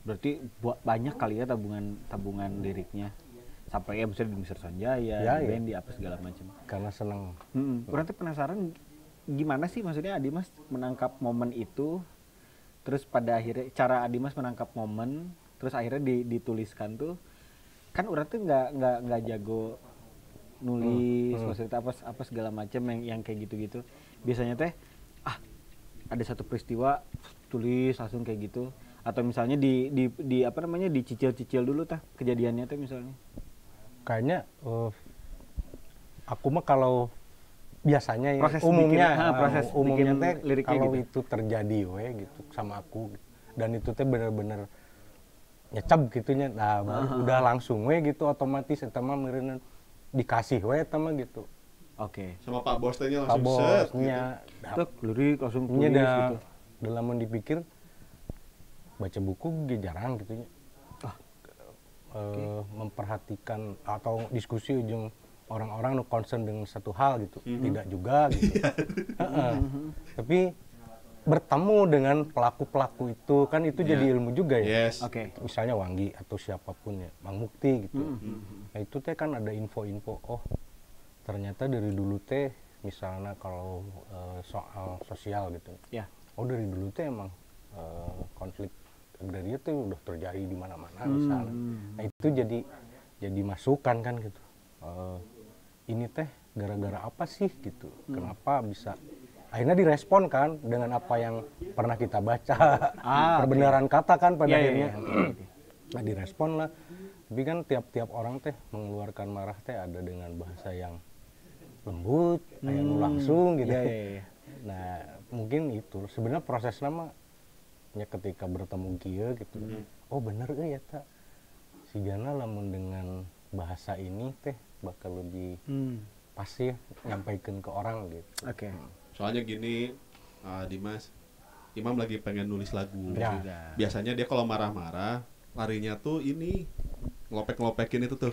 [SPEAKER 3] Berarti banyak kali ya tabungan liriknya. Sampai ya misalnya di Mr. Sanjaya,
[SPEAKER 4] Ya,
[SPEAKER 3] di
[SPEAKER 4] ya.
[SPEAKER 3] Bendy apa segala macam.
[SPEAKER 4] Karena senang.
[SPEAKER 3] Orang tuh penasaran gimana sih maksudnya Adimas menangkap momen itu, terus pada akhirnya cara Adimas menangkap momen, terus akhirnya dituliskan tuh, kan orang tuh nggak jago nulis, maksudnya apa segala macam yang kayak gitu-gitu. Biasanya teh ada satu peristiwa tulis langsung kayak gitu atau misalnya di apa namanya dicicil-cicil dulu tah kejadiannya tuh misalnya.
[SPEAKER 4] Kayaknya aku mah kalau biasanya ya
[SPEAKER 3] Proses
[SPEAKER 4] umumnya
[SPEAKER 3] bikin, proses
[SPEAKER 4] umumnya
[SPEAKER 3] bikin
[SPEAKER 4] teh
[SPEAKER 3] liriknya
[SPEAKER 4] kalau
[SPEAKER 3] gitu.
[SPEAKER 4] itu terjadi we gitu sama aku dan itu teh bener-bener nyecap gitunya nah baru udah langsung we gitu otomatis eta mah meureun dikasih we eta mah gitu.
[SPEAKER 3] Oke.
[SPEAKER 2] Sama Pak Bos tehnya
[SPEAKER 4] Pak
[SPEAKER 2] langsung set gitu.
[SPEAKER 4] bosnya
[SPEAKER 3] Tek lirik langsung
[SPEAKER 4] nya
[SPEAKER 3] tulis
[SPEAKER 4] dah
[SPEAKER 3] gitu.
[SPEAKER 4] dalam dipikir baca buku ge jarang gitunya. Memperhatikan atau diskusi ujung orang-orang no concern dengan satu hal gitu tidak juga gitu. Tapi bertemu dengan pelaku-pelaku itu kan itu jadi ilmu juga ya.
[SPEAKER 2] Yes.
[SPEAKER 3] Oke.
[SPEAKER 4] Misalnya Wanggi atau siapapun ya, Mang Mukti gitu. Nah itu teh kan ada info-info, oh ternyata dari dulu teh misalnya kalau soal sosial gitu.
[SPEAKER 3] Ya.
[SPEAKER 4] Oh dari dulu teh emang konflik agraria tuh udah terjadi di mana-mana misalnya. Nah itu jadi masukan kan gitu. Ini teh gara-gara apa sih gitu? Kenapa bisa? Akhirnya direspon kan dengan apa yang pernah kita baca. Perbenaran kata kan pada akhirnya. Nah direspon lah. Tapi kan tiap-tiap orang teh mengeluarkan marah teh ada dengan bahasa yang lembut, kayak langsung gitu. Nah mungkin itu sebenarnya proses nama ya ketika bertemu kieu gitu. Oh bener ya tak. Si Gana lamun dengan bahasa ini teh bakal lebih pasti nyampaikan ke orang gitu.
[SPEAKER 3] Oke.
[SPEAKER 2] Soalnya gini, Dimas, Imam lagi pengen nulis lagu.
[SPEAKER 4] Ya.
[SPEAKER 2] Biasanya dia kalau marah-marah, larinya tuh ini ngelopek-ngelopekin itu tuh.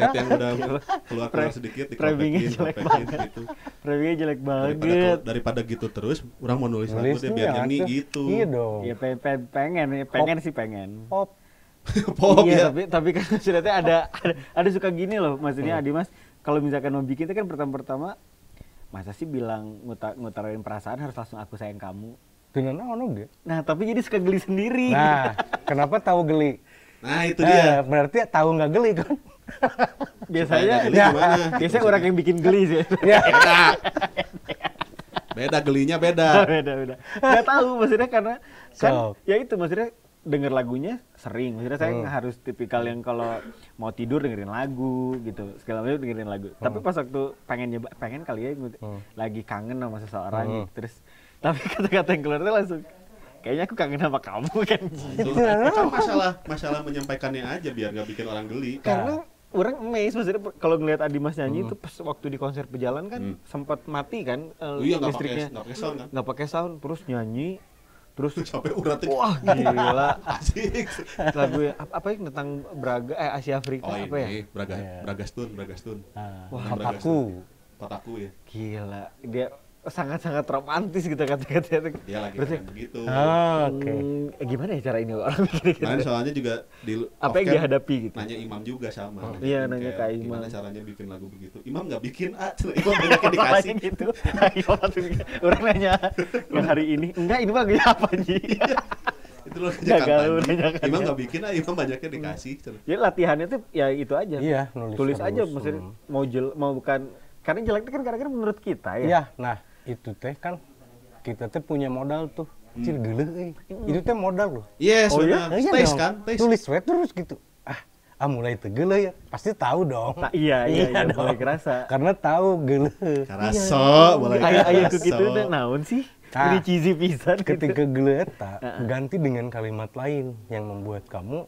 [SPEAKER 2] Chat yang udah keluar sedikit, dikelopekin gitu.
[SPEAKER 3] Framingnya jelek banget.
[SPEAKER 2] Daripada gitu terus, orang mau nulis lagu deh biar nyanyi gitu.
[SPEAKER 4] Iya dong.
[SPEAKER 3] Iya pengen sih pengen.
[SPEAKER 4] Pop.
[SPEAKER 2] Pop
[SPEAKER 3] Iya,
[SPEAKER 2] ya.
[SPEAKER 3] tapi kan maksudnya ada suka gini loh, maksudnya Dimas kalau misalkan mau bikin itu kan pertama masa sih bilang ngutarain perasaan harus langsung aku sayang kamu.
[SPEAKER 4] Dengan ono ge.
[SPEAKER 3] Nah, tapi jadi suka geli sendiri.
[SPEAKER 4] Nah, kenapa tahu geli?
[SPEAKER 2] Nah itu dia.
[SPEAKER 4] Berarti tahu nggak geli kan?
[SPEAKER 3] biasanya
[SPEAKER 2] Supaya nggak geli gimana?
[SPEAKER 3] biasanya orang yang bikin geli sih.
[SPEAKER 4] Ya.
[SPEAKER 2] Beda gelinya beda.
[SPEAKER 3] beda. Nggak tahu maksudnya karena kan
[SPEAKER 4] So.
[SPEAKER 3] ya itu maksudnya denger lagunya sering. Maksudnya saya harus tipikal yang kalau mau tidur dengerin lagu gitu. Segala macam dengerin lagu. Tapi pas waktu pengen kali ya lagi kangen sama seseorang gitu. Terus tapi kata-kata yang keluar tuh langsung kayaknya aku kangen sama kamu kan.
[SPEAKER 2] Itu kan masalah menyampaikannya aja biar nggak bikin orang geli.
[SPEAKER 3] Karena orang amazed maksudnya kalau ngelihat Adimas nyanyi itu pas waktu di konser Pejalan kan sempat mati kan
[SPEAKER 2] Iya nggak
[SPEAKER 3] listriknya.
[SPEAKER 2] pakai sound kan?
[SPEAKER 3] Nggak pakai sound terus nyanyi terus
[SPEAKER 2] Sampai uratnya.
[SPEAKER 3] wah gila.
[SPEAKER 2] Asik.
[SPEAKER 3] Lagu apa ya tentang Braga Asia Afrika
[SPEAKER 2] Oh
[SPEAKER 3] apa ya?
[SPEAKER 2] ini Bragastun. Kotaku ya.
[SPEAKER 3] Gila, dia sangat-sangat romantis gitu kata-kata.
[SPEAKER 2] Dia lagi
[SPEAKER 3] Berarti,
[SPEAKER 2] pengen begitu.
[SPEAKER 4] Oke.
[SPEAKER 3] Gimana ya cara ini orang mikir gitu?
[SPEAKER 2] Nah, soalnya juga di
[SPEAKER 3] Apa yang
[SPEAKER 2] off-cam
[SPEAKER 3] dihadapi gitu?
[SPEAKER 2] Nanya Imam juga sama.
[SPEAKER 3] Iya, nanya
[SPEAKER 2] Kayak
[SPEAKER 3] ke Imam.
[SPEAKER 2] Gimana caranya bikin lagu begitu? Imam nggak bikin, Imam banyak yang dikasih.
[SPEAKER 3] Apalagi gitu. Orang nanya yang hari ini, enggak ini lagunya apa Ji?
[SPEAKER 2] Itu loh
[SPEAKER 3] Gagal,
[SPEAKER 2] Jakarta.
[SPEAKER 3] nanya-nanya.
[SPEAKER 2] Imam nggak bikin, Imam banyaknya dikasih.
[SPEAKER 3] Jadi latihannya tuh ya itu aja.
[SPEAKER 4] Iya, nulis
[SPEAKER 3] Tulis
[SPEAKER 4] terus.
[SPEAKER 3] aja maksudnya mau bukan karena jelek itu kan kadang-kadang menurut kita ya.
[SPEAKER 4] Iya, nah itu teh kan kita teh punya modal tuh. Cil geuleuh Itu teh modal loh.
[SPEAKER 2] Yes,
[SPEAKER 3] Oh iya?
[SPEAKER 2] benar.
[SPEAKER 4] Iya
[SPEAKER 2] Taste
[SPEAKER 4] dong.
[SPEAKER 2] kan? Taste.
[SPEAKER 4] Tulis we terus gitu. Mulai teu geuleuh ya. Pasti tahu dong.
[SPEAKER 3] Nah, iya
[SPEAKER 4] dong.
[SPEAKER 3] mulai kerasa.
[SPEAKER 4] Karena tahu geuleuh.
[SPEAKER 2] Karaso, mulai
[SPEAKER 3] Ayah itu
[SPEAKER 2] karaso.
[SPEAKER 3] gitu udah naon sih?
[SPEAKER 4] Nah,
[SPEAKER 3] Ini cheesy pisan gitu.
[SPEAKER 4] Ketika geuleuh eta ganti dengan kalimat lain yang membuat kamu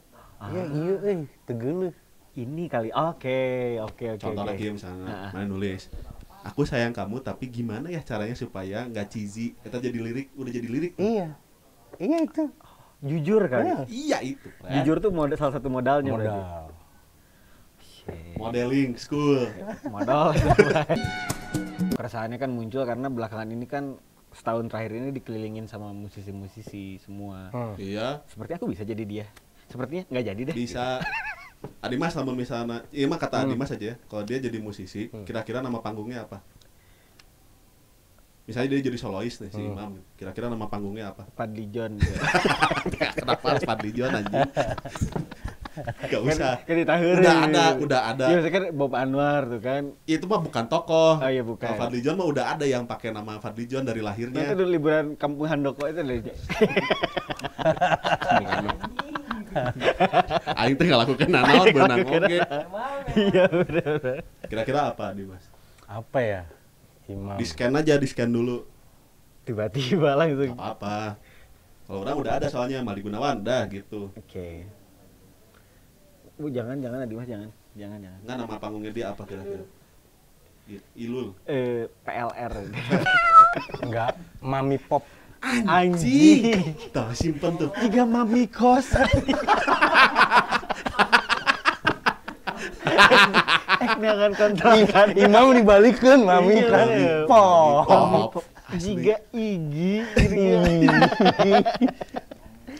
[SPEAKER 4] ya iya teu geuleuh.
[SPEAKER 3] Ini kali. Oke.
[SPEAKER 2] Contoh lagi misalnya, mana nulis. Aku sayang kamu, tapi gimana ya caranya supaya nggak cheesy? Kita jadi lirik, udah jadi lirik.
[SPEAKER 4] Iya. Iya itu.
[SPEAKER 3] Jujur kan?
[SPEAKER 2] Iya itu.
[SPEAKER 3] Jujur tuh salah satu modalnya berarti.
[SPEAKER 4] Modal.
[SPEAKER 2] Modeling school.
[SPEAKER 3] Modal. Keresahannya kan muncul karena belakangan ini kan setahun terakhir ini dikelilingin sama musisi-musisi semua.
[SPEAKER 2] Iya.
[SPEAKER 3] Seperti aku bisa jadi dia. Sepertinya nggak jadi deh.
[SPEAKER 2] Bisa. Adimas namun misalnya, iya mah kata Adimas aja ya. Kalau dia jadi musisi, kira-kira nama panggungnya apa? Misalnya dia jadi solois nih si Imam, kira-kira nama panggungnya apa?
[SPEAKER 3] Fadli John.
[SPEAKER 2] Kenapa harus Fadli John anjing? Gak usah.
[SPEAKER 3] Kan ditahurin.
[SPEAKER 2] Udah ada.
[SPEAKER 3] Iya, maksudnya kan Bob Anwar tuh kan.
[SPEAKER 2] Itu mah bukan tokoh.
[SPEAKER 3] Oh iya, bukan.
[SPEAKER 2] Kalau Fadly John mah udah ada yang pakai nama Fadly John dari
[SPEAKER 3] Nah,
[SPEAKER 2] lahirnya.
[SPEAKER 3] itu dulu liburan Kampung Handoko itu deh.
[SPEAKER 2] Aing teh ngalakukeun naon beunang oge.
[SPEAKER 3] Iya benar.
[SPEAKER 2] Kira-kira apa Dimas?
[SPEAKER 4] Apa ya? Imam.
[SPEAKER 2] Di scan dulu.
[SPEAKER 3] Tiba-tiba langsung.
[SPEAKER 2] Apa? Kalau orang udah ada soalnya Mali Gunawan dah gitu.
[SPEAKER 3] Oke. Bu jangan Adimas jangan.
[SPEAKER 2] Enggak, nama panggungnya dia apa kira-kira? Ilul.
[SPEAKER 3] PLR.
[SPEAKER 4] Enggak, Mami Pop.
[SPEAKER 3] Anjing.
[SPEAKER 2] Tah simpen tuh.
[SPEAKER 3] Tiga mami kos. Ini akan kontrakan.
[SPEAKER 4] Imam dibalikeun Mami
[SPEAKER 3] Iya,
[SPEAKER 4] kan.
[SPEAKER 3] iya.
[SPEAKER 4] Pop.
[SPEAKER 3] Jika Igi.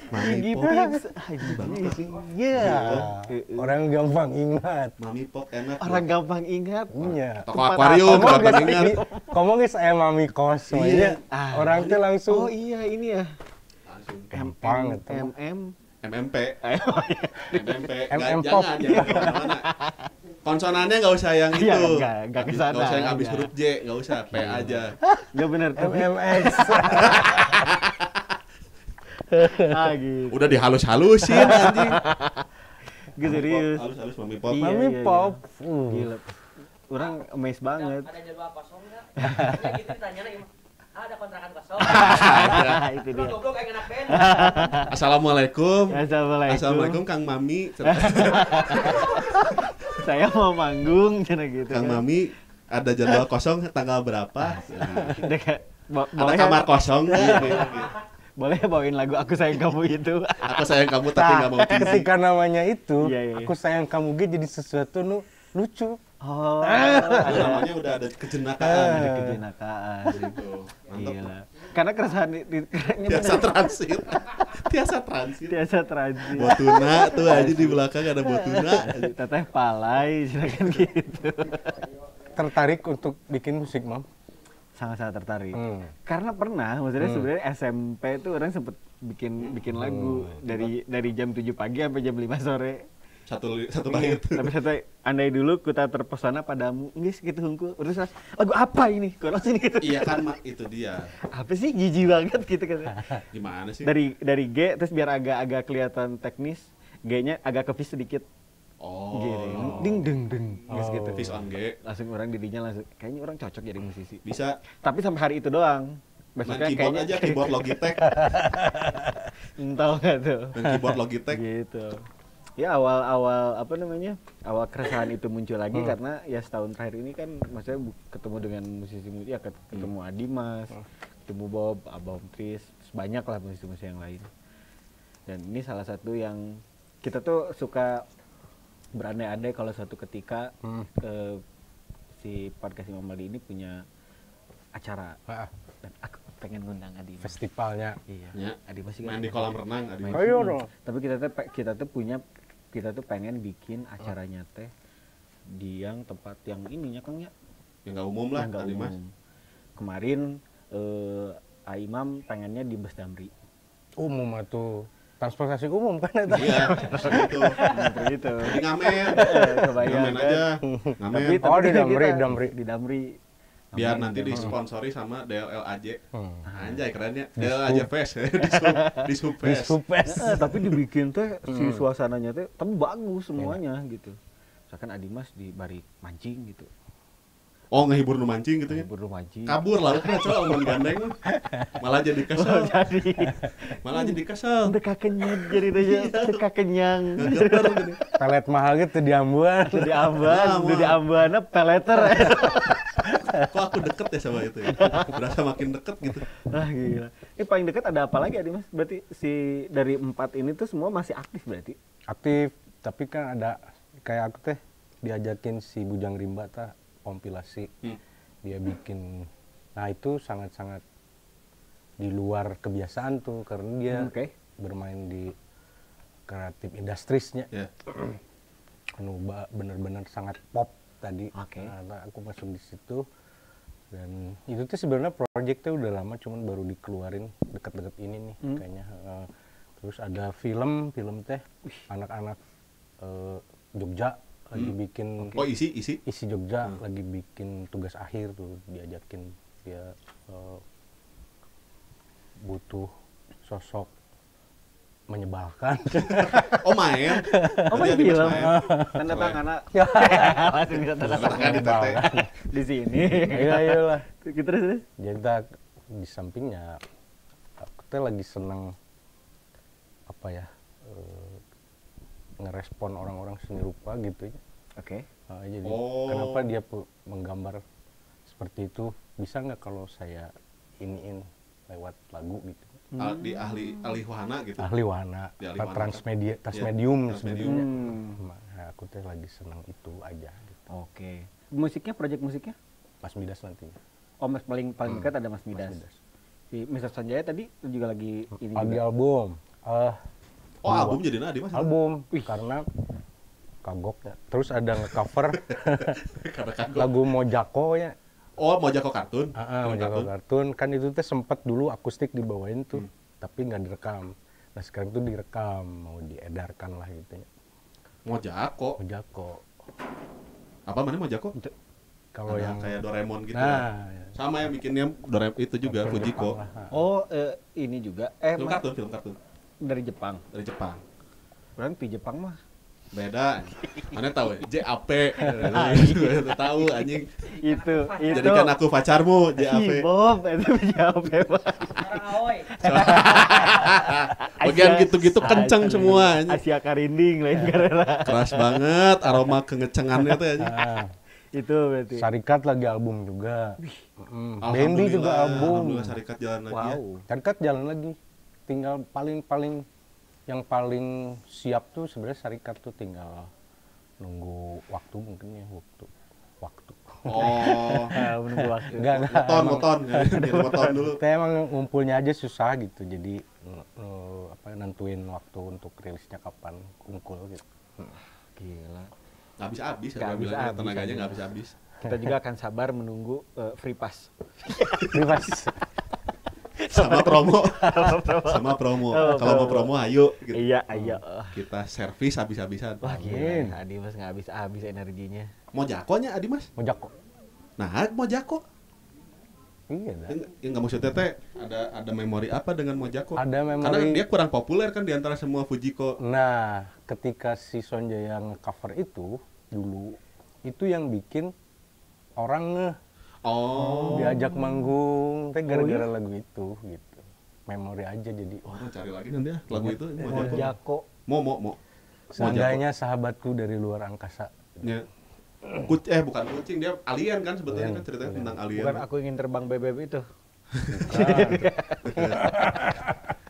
[SPEAKER 3] Igi
[SPEAKER 2] Pop.
[SPEAKER 3] Pips. Iya.
[SPEAKER 4] Orang gampang ingat.
[SPEAKER 2] Mami Pop enak.
[SPEAKER 3] Orang gampang ingat.
[SPEAKER 4] Iya.
[SPEAKER 2] Toko akuarium gampang ingat.
[SPEAKER 4] Kamu guys saya Mami Kos semuanya. Orang teh langsung
[SPEAKER 3] Oh iya ini ya.
[SPEAKER 2] Langsung.
[SPEAKER 4] gampang itu.
[SPEAKER 2] MMP. MMP.
[SPEAKER 4] MM
[SPEAKER 2] Nggak,
[SPEAKER 4] Pop.
[SPEAKER 2] jangan kemana-mana. Konsonannya nggak usah yang
[SPEAKER 3] Iya,
[SPEAKER 2] itu.
[SPEAKER 3] nggak kesana,
[SPEAKER 2] Nggak usah yang habis
[SPEAKER 3] nggak.
[SPEAKER 2] huruf J, nggak usah P aja.
[SPEAKER 3] Nggak benar tuh.
[SPEAKER 4] MMX.
[SPEAKER 3] Gitu.
[SPEAKER 2] Udah dihalus-halusin anjing.
[SPEAKER 3] Gitu serius.
[SPEAKER 2] Halus-halus Mami Pop.
[SPEAKER 3] Iya,
[SPEAKER 4] Mami
[SPEAKER 3] iya,
[SPEAKER 4] Pop.
[SPEAKER 3] Gila. Orang amazed banget.
[SPEAKER 5] Ada jadwal kosong nggak? Ya gitu ditanyanya gimana? Ada kontrakan kosong.
[SPEAKER 3] Itu
[SPEAKER 5] Lu
[SPEAKER 3] dia.
[SPEAKER 5] goblok kayak anak band.
[SPEAKER 2] Assalamualaikum.
[SPEAKER 3] Assalamualaikum.
[SPEAKER 2] Assalamualaikum Kang Mami.
[SPEAKER 3] Saya mau manggung cina gitu.
[SPEAKER 2] Kang
[SPEAKER 3] kan.
[SPEAKER 2] Mami ada jadwal kosong tanggal berapa?
[SPEAKER 3] Udah kayak,
[SPEAKER 2] Ada
[SPEAKER 3] boleh
[SPEAKER 2] kamar kosong gitu.
[SPEAKER 3] boleh bawain lagu Aku Sayang Kamu itu.
[SPEAKER 2] Aku sayang kamu tapi nggak mau cheesy.
[SPEAKER 4] Ketika namanya itu,
[SPEAKER 3] Iya, iya.
[SPEAKER 4] aku sayang kamu ge jadi sesuatu lucu.
[SPEAKER 3] Oh,
[SPEAKER 2] Itu
[SPEAKER 3] ada
[SPEAKER 2] namanya udah ada kejenakaan.
[SPEAKER 3] kejenakaan.
[SPEAKER 2] Gitu. Mantap.
[SPEAKER 3] Gila. Karena keresahan kerennya
[SPEAKER 2] Tiasa transit. Tiasa transit.
[SPEAKER 3] biasa transit.
[SPEAKER 2] Botuna tuh aja di belakang ada botuna.
[SPEAKER 3] Teteh palai, silakan gitu.
[SPEAKER 4] Tertarik untuk bikin musik, Mam?
[SPEAKER 3] Sangat-sangat tertarik.
[SPEAKER 4] Hmm.
[SPEAKER 3] Karena pernah, maksudnya sebenarnya SMP itu orang sempet bikin lagu dari jam 7 pagi sampai jam 5 sore.
[SPEAKER 2] Satu bait.
[SPEAKER 3] Tapi saya andai dulu ku tak terpesona padamu, geus gitu hungkul. Terus lagu apa ini? Kok sini gitu.
[SPEAKER 2] Iya kan itu dia.
[SPEAKER 3] Apa sih jijik banget gitu kan.
[SPEAKER 2] Gimana sih?
[SPEAKER 3] Dari G terus biar agak kelihatan teknis, G-nya agak ke fish sedikit.
[SPEAKER 2] Oh.
[SPEAKER 3] Gini. Ding ding ding. Geus gitu.
[SPEAKER 2] Fish on G.
[SPEAKER 3] Langsung orang didinya langsung kayaknya orang cocok jadi musisi.
[SPEAKER 2] Bisa
[SPEAKER 3] Tapi sampai hari itu doang.
[SPEAKER 2] main
[SPEAKER 3] Besoknya
[SPEAKER 2] keyboard
[SPEAKER 3] kayaknya
[SPEAKER 2] aja, keyboard Logitech.
[SPEAKER 3] entah nggak tuh.
[SPEAKER 2] Main keyboard Logitech.
[SPEAKER 3] Gitu. Ya awal awal keresahan itu muncul lagi karena ya setahun terakhir ini kan maksudnya ketemu dengan musisi-musisi ya ketemu Adimas, ketemu Bob, Abang Tris, banyak lah musisi-musisi yang lain. Dan ini salah satu yang kita tuh suka berandai-andai kalau suatu ketika si podcast Imam Mali ini punya acara
[SPEAKER 4] Ah,
[SPEAKER 3] dan aku pengen ngundang Adimas.
[SPEAKER 4] festivalnya.
[SPEAKER 3] Iya.
[SPEAKER 2] Ya.
[SPEAKER 3] Adimas juga
[SPEAKER 2] Main di kolam renang Adi.
[SPEAKER 3] Main-
[SPEAKER 4] Ayo dong.
[SPEAKER 3] Tapi kita tuh pengen bikin acaranya teh di yang tempat yang ininya Kang ya.
[SPEAKER 2] Ya nggak umum lah
[SPEAKER 3] Yang nggak
[SPEAKER 2] Adi Mas.
[SPEAKER 3] umum. Kemarin Imam pengennya di Bus Damri.
[SPEAKER 4] Umum atuh. Transportasi umum kan eta.
[SPEAKER 2] Iya, gitu.
[SPEAKER 3] Seperti itu.
[SPEAKER 2] Jadi ngamen.
[SPEAKER 3] Kebayang
[SPEAKER 2] Ngamen
[SPEAKER 3] kan?
[SPEAKER 2] aja. Ngamen.
[SPEAKER 4] Oh, di
[SPEAKER 3] kita-
[SPEAKER 4] Damri.
[SPEAKER 3] Di Damri.
[SPEAKER 2] Biar
[SPEAKER 3] Ngamen.
[SPEAKER 2] nanti disponsori sama DLLAJ.
[SPEAKER 4] Hmm.
[SPEAKER 2] Anjay kerennya. DLLAJ Fest. di Subfest.
[SPEAKER 4] Supes.
[SPEAKER 3] Tapi dibikin teh si suasananya teh tapi bagus semuanya gitu. Misalkan Adimas di bari mancing gitu.
[SPEAKER 2] Oh, ngehibur nu mancing gitu ya.
[SPEAKER 3] Buru mancing.
[SPEAKER 2] Kabur lah, kan coba umum gandeng mah. Malah jadi kesel.
[SPEAKER 3] Jadi
[SPEAKER 2] Malah jadi kesel.
[SPEAKER 3] udah kakenyang jadi aja kakenyang.
[SPEAKER 2] Ngegeter gini.
[SPEAKER 4] Pelet mahal gitu di Ambuan.
[SPEAKER 3] Jadi amban,
[SPEAKER 2] Nah,
[SPEAKER 3] jadi ambannya peleter.
[SPEAKER 2] Kok aku deket ya sama itu ya? Berasa makin deket gitu.
[SPEAKER 3] Ah gila. Ini paling dekat ada apa lagi Adi Mas? Berarti si dari 4 ini tuh semua masih aktif berarti?
[SPEAKER 4] Aktif, tapi kan ada kayak aku teh diajakin si Bujang Rimba tah kompilasi. Dia bikin. Nah, itu sangat-sangat di luar kebiasaan tuh karena dia
[SPEAKER 3] Oke.
[SPEAKER 4] bermain di kreatif industriesnya.
[SPEAKER 2] Ya.
[SPEAKER 4] Anu bener-bener sangat pop tadi.
[SPEAKER 3] Oke.
[SPEAKER 4] Nah, aku masuk di situ dan itu tuh sebenarnya proyeknya udah lama cuman baru dikeluarin deket-deket ini nih kayaknya. Terus ada film teh anak-anak Jogja lagi bikin
[SPEAKER 2] Oh, isi.
[SPEAKER 4] isi Jogja lagi bikin tugas akhir tuh, diajakin dia butuh sosok menyebalkan.
[SPEAKER 2] Oh, main.
[SPEAKER 3] Oh, main
[SPEAKER 2] Berarti Adimas
[SPEAKER 3] film.
[SPEAKER 2] main.
[SPEAKER 3] Tanda
[SPEAKER 2] Keren.
[SPEAKER 3] tangan anak. Langsung bisa tanda
[SPEAKER 2] Tanda
[SPEAKER 3] tangan
[SPEAKER 2] tangan di tete.
[SPEAKER 3] di sini.
[SPEAKER 4] Iyalah.
[SPEAKER 3] Terus.
[SPEAKER 4] Jadi tak di sampingnya aku tuh lagi seneng apa ya, ngerespon orang-orang seni rupa gitu ya.
[SPEAKER 3] Oke.
[SPEAKER 4] Jadi
[SPEAKER 2] Oh.
[SPEAKER 4] kenapa dia menggambar seperti itu, bisa nggak kalau saya iniin lewat lagu gitu.
[SPEAKER 2] Di ahli wahana gitu.
[SPEAKER 4] Ahli wahana,
[SPEAKER 2] Di ahli wahana,
[SPEAKER 4] transmedia,
[SPEAKER 2] kan?
[SPEAKER 4] transmedium
[SPEAKER 2] Iya,
[SPEAKER 4] sebetulnya.
[SPEAKER 3] Hmm.
[SPEAKER 4] Nah, aku tuh lagi seneng itu aja gitu.
[SPEAKER 3] Oke. Musiknya, proyek musiknya?
[SPEAKER 4] Mas Midas nantinya.
[SPEAKER 3] Oh, Mas paling dekat ada Mas
[SPEAKER 4] Mas
[SPEAKER 3] Midas.
[SPEAKER 4] Midas.
[SPEAKER 3] Si Mr. Sanjaya tadi juga lagi ini
[SPEAKER 4] Lagi
[SPEAKER 3] juga.
[SPEAKER 4] album.
[SPEAKER 2] Oh, album jadi Adi Mas.
[SPEAKER 4] Album karena kagok ya. Terus ada ngecover
[SPEAKER 2] Karena kagok.
[SPEAKER 4] lagu Mojako ya.
[SPEAKER 2] Oh, Mojako kartun. Film
[SPEAKER 4] Mojako kartun kan itu teh sempet dulu akustik dibawain tuh, tapi nggak direkam. Nah sekarang tuh direkam, mau diedarkan lah gitu ya.
[SPEAKER 2] Mojako.
[SPEAKER 4] Mojako.
[SPEAKER 2] Apa namanya Mojako?
[SPEAKER 4] Kalau
[SPEAKER 2] Ada
[SPEAKER 4] yang
[SPEAKER 2] kayak Doraemon gitu.
[SPEAKER 4] nah, ya.
[SPEAKER 2] Sama yang bikinnya Doraemon itu juga
[SPEAKER 4] Film
[SPEAKER 2] Fujiko.
[SPEAKER 4] Jepang lah.
[SPEAKER 3] Oh, ini juga.
[SPEAKER 2] Film kartun.
[SPEAKER 3] Dari Jepang.
[SPEAKER 2] Dari Jepang.
[SPEAKER 3] Berarti Jepang mah.
[SPEAKER 2] Beda. Mana tahu ya? JAP. Tahu anjing.
[SPEAKER 3] Itu.
[SPEAKER 2] Jadikan aku pacarmu JAP.
[SPEAKER 3] Bob, itu jawab Pak.
[SPEAKER 5] Sekarang awoy.
[SPEAKER 2] Bagian gitu-gitu kenceng semua anjing.
[SPEAKER 3] Asia Karinding lain karena.
[SPEAKER 2] Keras banget aroma kengecengannya tuh anjing.
[SPEAKER 4] Nah,
[SPEAKER 3] Itu berarti.
[SPEAKER 4] Syarikat lagi album juga. Bendy juga album.
[SPEAKER 2] Alhamdulillah Syarikat jalan lagi ya.
[SPEAKER 3] Wow.
[SPEAKER 4] Syarikat jalan lagi. Tinggal yang paling siap tuh sebenarnya Syarikat tuh tinggal nunggu waktu mungkin ya waktu.
[SPEAKER 2] Oh,
[SPEAKER 3] Menunggu waktu.
[SPEAKER 4] Enggak.
[SPEAKER 2] moton dulu.
[SPEAKER 4] Kita emang ngumpulnya aja susah gitu. Jadi nentuin waktu untuk rilisnya kapan kumpul gitu.
[SPEAKER 3] Gila.
[SPEAKER 2] Nggak habis-habis,
[SPEAKER 3] Nggak
[SPEAKER 2] saya bilang
[SPEAKER 3] habis-habis
[SPEAKER 2] tenaganya
[SPEAKER 3] aja.
[SPEAKER 2] nggak habis-habis.
[SPEAKER 3] Kita juga akan sabar menunggu free pass.
[SPEAKER 4] Bebas.
[SPEAKER 2] Sama promo. Kalau mau promo ayo gitu.
[SPEAKER 3] Iya, ayo.
[SPEAKER 2] Kita servis habis-habisan.
[SPEAKER 3] Wah, gila. Adi Mas nggak habis energinya.
[SPEAKER 2] Mojakonya Adi Mas.
[SPEAKER 4] Mojako.
[SPEAKER 2] Nah, Mojako.
[SPEAKER 4] Iya dah.
[SPEAKER 2] Yang nggak maksudnya teh ada memori apa dengan Mojako?
[SPEAKER 4] Ada memori.
[SPEAKER 2] Karena dia kurang populer kan di antara semua Fujiko.
[SPEAKER 4] Nah, ketika si Sonjaya nge-cover itu dulu, itu yang bikin orang
[SPEAKER 2] Oh.
[SPEAKER 4] diajak manggung teh gara-gara lagu itu gitu. Memori aja jadi
[SPEAKER 2] Wah, cari lagi nanti ya lagu itu Mojako.
[SPEAKER 3] Mojako.
[SPEAKER 2] Mau.
[SPEAKER 4] seandainya sahabatku dari luar angkasa.
[SPEAKER 2] Ya. Bukan kucing, dia alien kan sebetulnya kan ceritanya tentang alien.
[SPEAKER 3] Bukan aku ingin terbang BBB itu.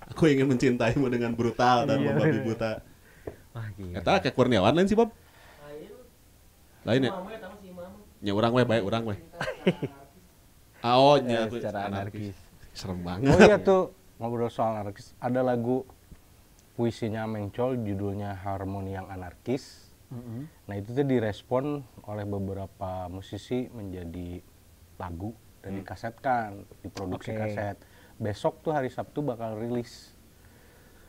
[SPEAKER 2] Aku ingin mencintaimu dengan brutal dan
[SPEAKER 3] Iya,
[SPEAKER 2] membabi
[SPEAKER 3] bener.
[SPEAKER 2] buta.
[SPEAKER 3] Wah, gila.
[SPEAKER 2] Eta kayak Kurniawan lain sih, Bob. Lain ya?
[SPEAKER 5] Mama ya tamu si mama.
[SPEAKER 2] Nya urang we bae urang we. Oh, nya aku
[SPEAKER 3] Secara anarkis.
[SPEAKER 2] Serem
[SPEAKER 4] Oh
[SPEAKER 2] banget.
[SPEAKER 4] iya tuh ngobrol soal anarkis. Ada lagu puisinya Mencol judulnya Harmoni yang Anarkis. Nah itu tuh direspon oleh beberapa musisi menjadi lagu dan dikasetkan, diproduksi
[SPEAKER 3] Oke.
[SPEAKER 4] kaset. Besok tuh hari Sabtu bakal rilis.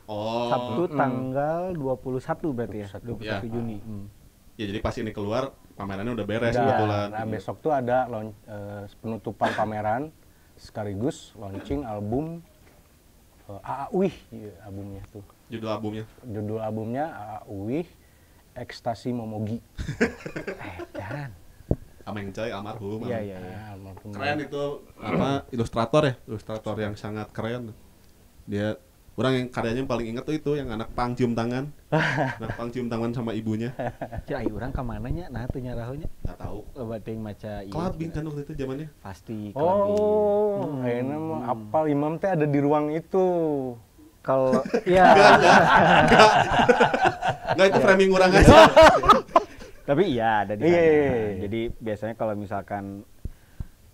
[SPEAKER 2] Oh.
[SPEAKER 3] Sabtu tanggal 21 berarti ya, 21
[SPEAKER 2] Ya.
[SPEAKER 3] Juni.
[SPEAKER 2] Ya jadi pas ini keluar pamerannya udah beres
[SPEAKER 4] Udah.
[SPEAKER 2] kebetulan.
[SPEAKER 4] Nah besok tuh ada penutupan pameran sekaligus launching album AA Uih, iya, albumnya tuh.
[SPEAKER 2] Judul albumnya.
[SPEAKER 4] Judul albumnya AA Uih Ekstasi Momogi.
[SPEAKER 3] Dan
[SPEAKER 2] Ameng Coy almarhum.
[SPEAKER 3] iya.
[SPEAKER 4] Almarhum.
[SPEAKER 2] Keren itu apa ilustrator yang sangat keren. Dia orang yang karyanya yang paling inget tuh itu yang anak pang cium tangan. Anak pang cium tangan sama ibunya.
[SPEAKER 3] Cai urang ka mana nya? Nah teu nyarahonya.
[SPEAKER 2] Enggak tahu.
[SPEAKER 3] Loba teuing maca ieu.
[SPEAKER 2] Clubbing kan waktu itu zamannya.
[SPEAKER 3] Pasti clubbing.
[SPEAKER 4] Oh, kayaknya mah apal Imam teh ada di ruang itu.
[SPEAKER 3] Kalau ya,
[SPEAKER 2] Enggak itu framing orang aja.
[SPEAKER 3] tapi iya ada di sana.
[SPEAKER 4] Iya.
[SPEAKER 3] Jadi biasanya kalau misalkan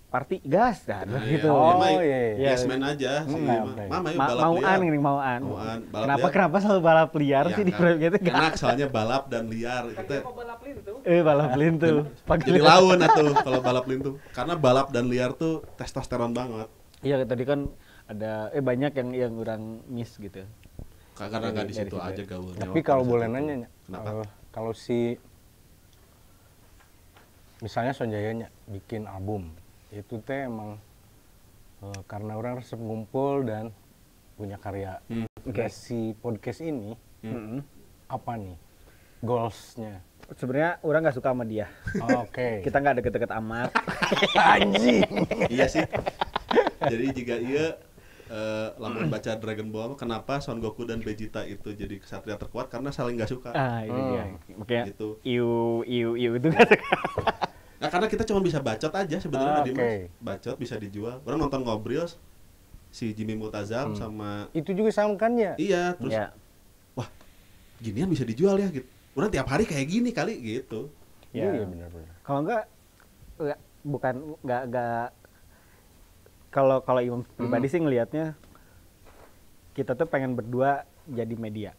[SPEAKER 3] party gas dah gitu.
[SPEAKER 4] Oh,
[SPEAKER 2] Mah
[SPEAKER 4] iya.
[SPEAKER 2] yes man aja sih.
[SPEAKER 4] oke.
[SPEAKER 2] Mama yuk balap
[SPEAKER 3] Mauan
[SPEAKER 2] liar.
[SPEAKER 3] ini mauan.
[SPEAKER 2] Mauan, balap
[SPEAKER 3] Kenapa
[SPEAKER 2] liar.
[SPEAKER 3] kenapa selalu balap liar
[SPEAKER 2] Iya,
[SPEAKER 3] sih di
[SPEAKER 2] kan.
[SPEAKER 3] frame gitu?
[SPEAKER 2] Enak soalnya balap dan liar itu.
[SPEAKER 5] Mau balap lin tuh.
[SPEAKER 3] Balap lin tuh.
[SPEAKER 2] Jadi lawan atuh kalau balap lin tuh. Karena balap dan liar tuh testosteron banget.
[SPEAKER 3] Iya tadi kan ada banyak yang orang miss gitu.
[SPEAKER 2] Karena nggak di
[SPEAKER 3] Dari
[SPEAKER 2] situ
[SPEAKER 3] situ.
[SPEAKER 2] aja gaulnya.
[SPEAKER 4] Tapi kalau boleh nanya,
[SPEAKER 2] Kenapa?
[SPEAKER 4] kalau si misalnya Sonjayanya bikin album itu teh emang karena orang resep ngumpul dan punya karya. Nah, si podcast ini apa nih goalsnya?
[SPEAKER 3] Sebenarnya orang nggak suka sama dia.
[SPEAKER 4] Oke.
[SPEAKER 3] Kita nggak deket-deket amat.
[SPEAKER 4] Anjing.
[SPEAKER 2] Iya sih. Jadi jika iya lamun baca Dragon Ball, kenapa Son Goku dan Vegeta itu jadi kesatria terkuat karena saling nggak suka.
[SPEAKER 3] Itu dia. Makanya
[SPEAKER 2] Gitu.
[SPEAKER 3] iu itu nggak suka.
[SPEAKER 2] Nah, karena kita cuma bisa bacot aja sebenarnya
[SPEAKER 4] Oke.
[SPEAKER 2] Dimas. Bacot bisa dijual. Orang nonton Ngobrol si Jimmy Multazam sama
[SPEAKER 4] Itu juga sama kan ya?
[SPEAKER 2] iya terus
[SPEAKER 3] Ya.
[SPEAKER 2] ginian bisa dijual ya gitu. Orang tiap hari kayak gini kali gitu.
[SPEAKER 3] Ya.
[SPEAKER 4] Iya benar-benar.
[SPEAKER 3] Kalau nggak kalau Imam pribadi sih ngelihatnya kita tuh pengen berdua jadi media,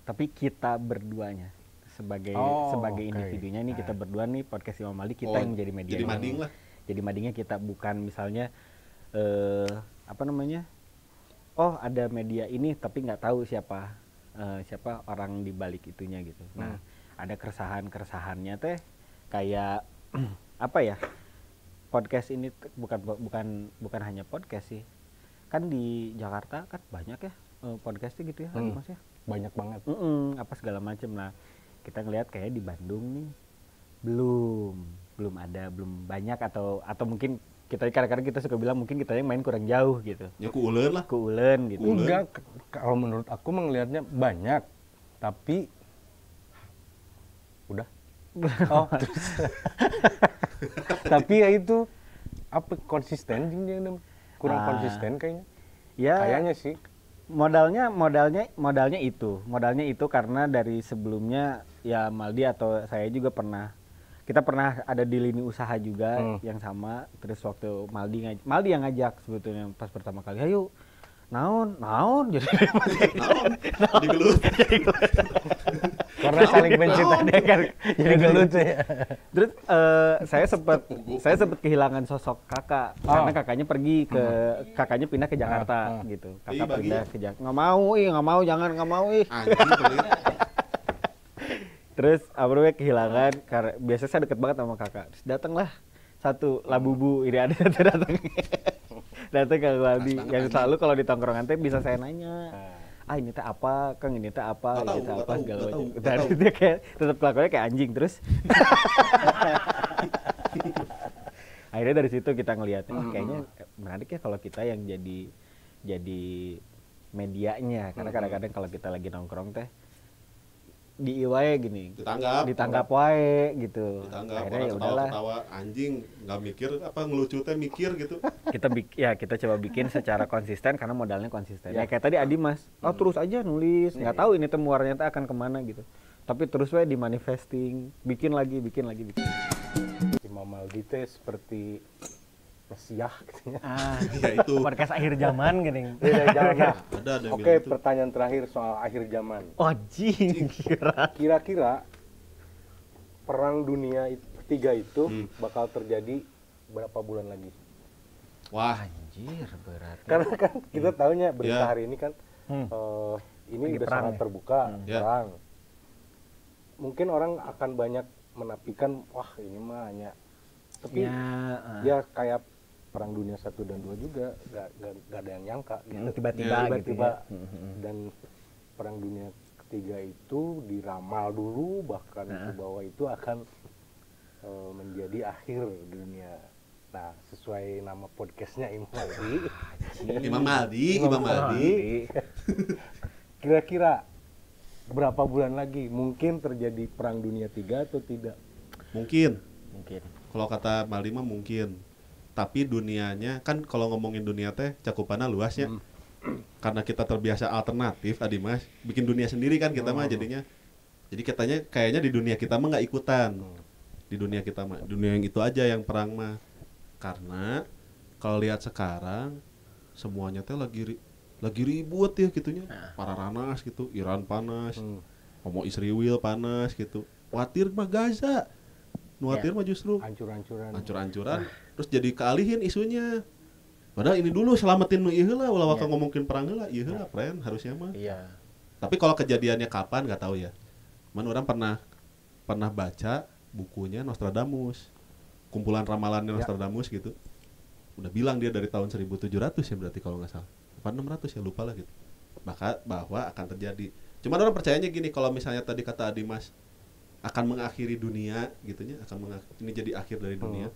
[SPEAKER 3] tapi kita berduanya sebagai
[SPEAKER 4] Oke.
[SPEAKER 3] individunya nih kita berdua nih podcast Imam Maldi kita
[SPEAKER 2] Oh,
[SPEAKER 3] yang jadi media.
[SPEAKER 2] jadi mading lah.
[SPEAKER 3] Jadi madingnya kita bukan misalnya apa namanya? Oh ada media ini tapi nggak tahu siapa orang di balik itunya gitu. Nah ada keresahannya teh kayak apa ya? Podcast ini bukan hanya podcast sih. Kan di Jakarta kan banyak ya podcastnya gitu ya, Mas ya.
[SPEAKER 4] Banyak banget.
[SPEAKER 3] Apa segala macam. Nah, kita ngelihat kayak di Bandung nih belum ada, belum banyak atau mungkin kita kadang-kadang kita suka bilang mungkin kita yang main kurang jauh gitu.
[SPEAKER 2] Ya ku uleuan lah.
[SPEAKER 3] Keulen gitu.
[SPEAKER 4] Enggak, kalau menurut aku melihatnya banyak, tapi udah. Oh, terus. Tapi ya itu apa konsisten dia kurang konsisten kayaknya.
[SPEAKER 3] Ya,
[SPEAKER 4] Kayaknya sih.
[SPEAKER 3] modalnya itu karena dari sebelumnya ya Maldi atau saya juga kita pernah ada di lini usaha juga yang sama. Terus waktu Maldi yang ngajak sebetulnya pas pertama kali, ayo naon jadi
[SPEAKER 2] Digelut.
[SPEAKER 4] Karena saling mencintai kan jadi gelut ya.
[SPEAKER 3] Terus saya sempat kehilangan sosok kakak karena kakaknya pindah ke Jakarta gitu. Kakak pindah ke Jakarta. Nggak mau, jangan nggak mau ih.
[SPEAKER 2] Anjing pelit.
[SPEAKER 3] Terus Abrowe kehilangan karena biasa saya deket banget sama kakak. Terus datanglah satu Labubu ini ada satu datang ke Maldi yang selalu kalau di tongkrongan teh bisa saya nanya. Ini teh apa, Kang, ini teh apa,
[SPEAKER 2] Nggak
[SPEAKER 3] ini teh
[SPEAKER 2] tahu,
[SPEAKER 3] apa
[SPEAKER 2] nggak
[SPEAKER 3] segala
[SPEAKER 2] tahu,
[SPEAKER 3] macam.
[SPEAKER 2] nggak
[SPEAKER 3] Dan
[SPEAKER 2] tahu.
[SPEAKER 3] dia kayak tetap kelakuannya kayak anjing terus. Akhirnya dari situ kita ngelihatnya kayaknya menarik ya kalau kita yang jadi medianya karena kadang-kadang kalau kita lagi nongkrong teh di iwae gini ditanggap wae gitu.
[SPEAKER 2] Ditanggap
[SPEAKER 3] Akhirnya
[SPEAKER 2] orang
[SPEAKER 3] ya udahlah
[SPEAKER 2] ketawa-ketawa anjing nggak mikir apa ngelucu teh mikir gitu.
[SPEAKER 3] kita coba bikin secara konsisten karena modalnya konsisten. Ya kayak tadi Adi Mas, terus aja nulis, nggak tahu ini temuarnya teh akan kemana gitu. Tapi terus we di manifesting, bikin lagi.
[SPEAKER 4] Imam Maldi teh seperti Mesiah gitu ya.
[SPEAKER 2] Ya itu.
[SPEAKER 3] Podcast akhir zaman gini.
[SPEAKER 4] Jangan.
[SPEAKER 2] Ada yang
[SPEAKER 4] Oke,
[SPEAKER 2] bilang gitu.
[SPEAKER 4] pertanyaan terakhir soal akhir zaman.
[SPEAKER 3] Anjing kira.
[SPEAKER 4] Kira-kira perang dunia ketiga itu bakal terjadi berapa bulan lagi?
[SPEAKER 2] Wah,
[SPEAKER 3] Anjir berat.
[SPEAKER 4] Karena kan kita tahunya berita
[SPEAKER 2] Ya.
[SPEAKER 4] hari ini kan ini
[SPEAKER 3] Lagi
[SPEAKER 4] udah
[SPEAKER 3] perang
[SPEAKER 4] sangat
[SPEAKER 3] ya?
[SPEAKER 4] terbuka
[SPEAKER 2] Ya.
[SPEAKER 4] perang. Mungkin orang akan banyak menafikan wah ini mah hanya tapi ya kayak perang dunia 1 dan 2 juga gak ada yang nyangka gitu.
[SPEAKER 3] Tiba-tiba gitu ya.
[SPEAKER 4] Dan perang dunia ketiga itu diramal dulu bahkan itu bahwa itu akan menjadi akhir dunia. Nah, sesuai nama podcastnya Imam Maldi.
[SPEAKER 2] Imam Maldi.
[SPEAKER 4] Kira-kira berapa bulan lagi mungkin terjadi perang dunia 3 atau tidak?
[SPEAKER 2] Mungkin.
[SPEAKER 3] Mungkin.
[SPEAKER 2] Kalau kata Maldi mah mungkin. Tapi dunianya kan kalau ngomongin dunia teh cakupannya luas ya. Karena kita terbiasa alternatif tadi Mas, bikin dunia sendiri kan kita mah jadinya. Jadi katanya kayaknya di dunia kita mah nggak ikutan. Di dunia kita mah dunia yang itu aja yang perang mah. Karena kalau lihat sekarang semuanya teh lagi ribut ya gitunya. Para ranas gitu, Iran panas. Homo Israel panas gitu. Khawatir mah Gaza. Khawatir mah justru hancur-hancuran. Terus jadi kealihin isunya. Padahal ini dulu selamatin nu ieu heula ulah waka ngomongin perang heula, ieu heula friend harusnya mah.
[SPEAKER 3] Iya.
[SPEAKER 2] Tapi kalau kejadiannya kapan nggak tahu ya. Man orang pernah pernah baca bukunya Nostradamus, kumpulan ramalannya Nostradamus gitu. Udah bilang dia dari tahun 1700 ya berarti kalau nggak salah, apa 600 ya lupa lah gitu. Maka bahwa akan terjadi. Cuma orang percayanya gini, kalau misalnya tadi kata Adimas akan mengakhiri dunia gitunya, ini jadi akhir dari dunia.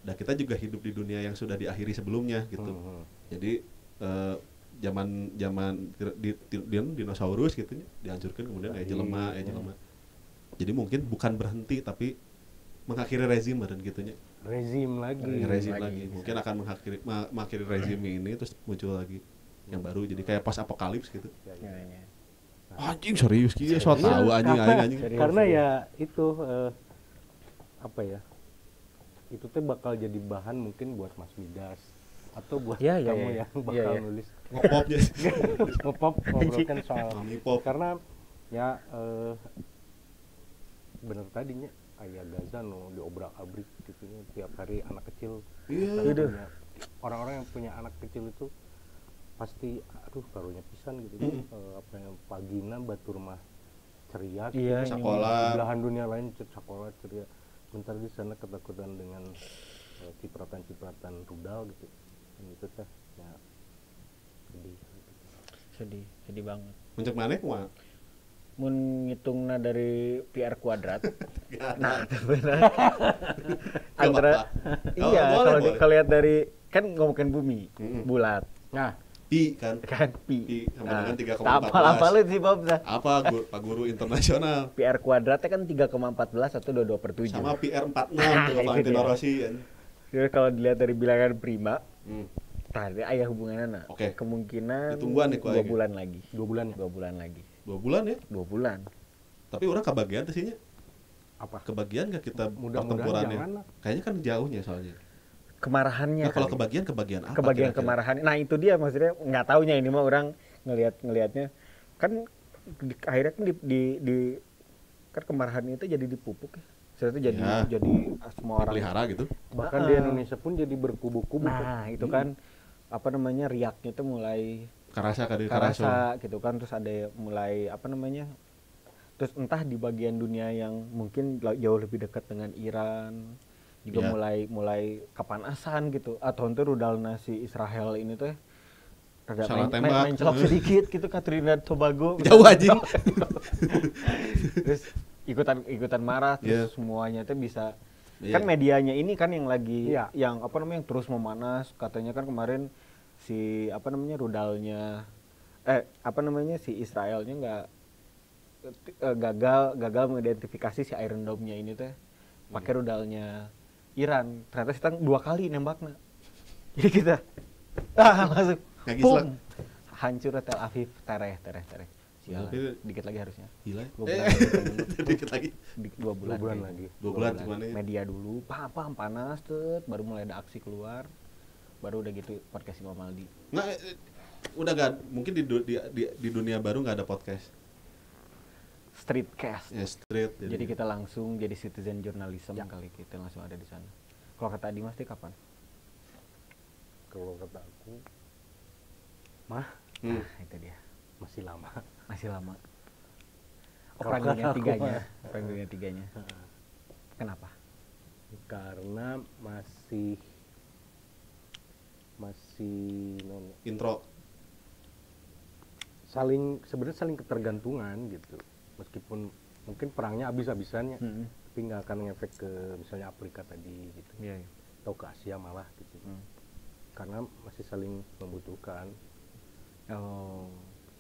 [SPEAKER 2] Dan kita juga hidup di dunia yang sudah diakhiri sebelumnya gitu. Jadi zaman dinosaurus gitu dihancurkan kemudian jelema. Jadi mungkin bukan berhenti tapi mengakhiri rezim dan gitunya.
[SPEAKER 4] Rezim lagi.
[SPEAKER 2] Mungkin akan mengakhiri rezim ini terus muncul lagi yang baru, jadi kayak pas apokalips gitu. Anjing serius kieu so tahu anjing.
[SPEAKER 4] Karena ya itu apa ya? Itu teh bakal jadi bahan mungkin buat Mas Midas atau buat kamu yang bakal nulis
[SPEAKER 2] Ngopopnya.
[SPEAKER 4] ngopop ngobrolkan soal
[SPEAKER 2] Ngopop.
[SPEAKER 4] karena ya bener tadinya ayah Gaza no diobrak-abrik gitu tiap hari anak kecil. Orang-orang yang punya anak kecil itu pasti aduh karunya pisan gitu. Apa yang pagina batur mah ceria gitu.
[SPEAKER 2] Sekolah
[SPEAKER 4] Belahan dunia lain sekolah ceria. Bentar di sana ketakutan dengan cipratan-cipratan rudal gitu. Dan itu teh ya
[SPEAKER 3] sedih banget.
[SPEAKER 2] Muncul mana kumaha?
[SPEAKER 3] Mun ngitungna dari PR kuadrat. Nah, itu benar. Iya, kalau lihat dari kan ngomongin bumi, bulat.
[SPEAKER 4] Nah,
[SPEAKER 2] Pi kan
[SPEAKER 3] pi.
[SPEAKER 2] sama dengan 3,14.
[SPEAKER 3] Apa lu sih Bob?
[SPEAKER 2] Apa Pak Guru internasional?
[SPEAKER 3] PR kuadratnya kan 3,14 atau 22/7.
[SPEAKER 2] Sama PR 46 tuh Valentino Rossi kan.
[SPEAKER 3] Jadi kalau dilihat dari bilangan prima, tadi ayah hubungannya
[SPEAKER 2] Oke.
[SPEAKER 3] kemungkinan
[SPEAKER 2] Ditungguan nih
[SPEAKER 3] 2 bulan lagi.
[SPEAKER 4] 2 bulan ya?
[SPEAKER 3] 2 bulan lagi.
[SPEAKER 2] 2 bulan ya?
[SPEAKER 3] 2 bulan.
[SPEAKER 2] Tapi orang kebagian tesinya.
[SPEAKER 4] Apa?
[SPEAKER 2] Kebagian gak kita
[SPEAKER 4] Mudah-mudahan
[SPEAKER 2] pertempurannya?
[SPEAKER 4] jangan lah.
[SPEAKER 2] Kayaknya kan jauhnya soalnya.
[SPEAKER 3] Kemarahannya
[SPEAKER 2] Nah, kalau
[SPEAKER 3] kali.
[SPEAKER 2] kebagian apa?
[SPEAKER 3] Kebagian
[SPEAKER 2] kira-kira?
[SPEAKER 3] kemarahan. Nah, itu dia maksudnya nggak taunya ini mah orang ngelihatnya kan akhirnya kan di kan kemarahan itu jadi dipupuk ya. Setelah itu jadi semua orang
[SPEAKER 2] Pelihara gitu.
[SPEAKER 4] Bahkan di Indonesia pun jadi berkubu-kubu.
[SPEAKER 3] Nah, itu kan apa namanya riaknya itu mulai
[SPEAKER 2] Karasa
[SPEAKER 3] gitu kan, terus ada mulai apa namanya? Terus entah di bagian dunia yang mungkin jauh lebih dekat dengan Iran juga mulai kepanasan gitu, atau itu rudal nasi Israel ini tuh rada main celok sedikit gitu ka Trinidad Tobago
[SPEAKER 2] jauh aja.
[SPEAKER 3] Terus ikutan marah terus semuanya tuh bisa kan medianya ini kan yang lagi yang apa namanya yang terus memanas, katanya kan kemarin si apa namanya rudalnya si Israelnya nggak gagal mengidentifikasi si Iron Dome-nya ini tuh pakai rudalnya Iran. Ternyata kita 2 kali nembaknya. Jadi kita langsung boom, hancur Tel Aviv, tereh. Sialan. Dikit lagi harusnya.
[SPEAKER 2] Gila.
[SPEAKER 3] 2 bulan.
[SPEAKER 2] Dikit lagi.
[SPEAKER 3] 2 bulan lagi.
[SPEAKER 2] 2 bulan cuman ya.
[SPEAKER 3] Media dulu, pam panas tuh, baru mulai ada aksi keluar. Baru udah gitu podcast Imam Aldi.
[SPEAKER 2] Nah, udah gak mungkin di dunia baru nggak ada podcast.
[SPEAKER 3] Streetcast.
[SPEAKER 2] Ya, street.
[SPEAKER 3] Jadi kita langsung jadi citizen journalism kali kita langsung ada di sana. Kalau kata Adi Mas kapan?
[SPEAKER 4] Kalau kata aku
[SPEAKER 3] Itu dia.
[SPEAKER 4] masih lama.
[SPEAKER 3] Perang dunia tiganya. Kenapa?
[SPEAKER 4] Karena masih
[SPEAKER 2] Intro.
[SPEAKER 4] sebenarnya saling ketergantungan gitu. Meskipun mungkin perangnya habis-habisannya, tapi nggak akan ngefek ke misalnya Afrika tadi gitu, atau ke Asia malah gitu, karena masih saling membutuhkan.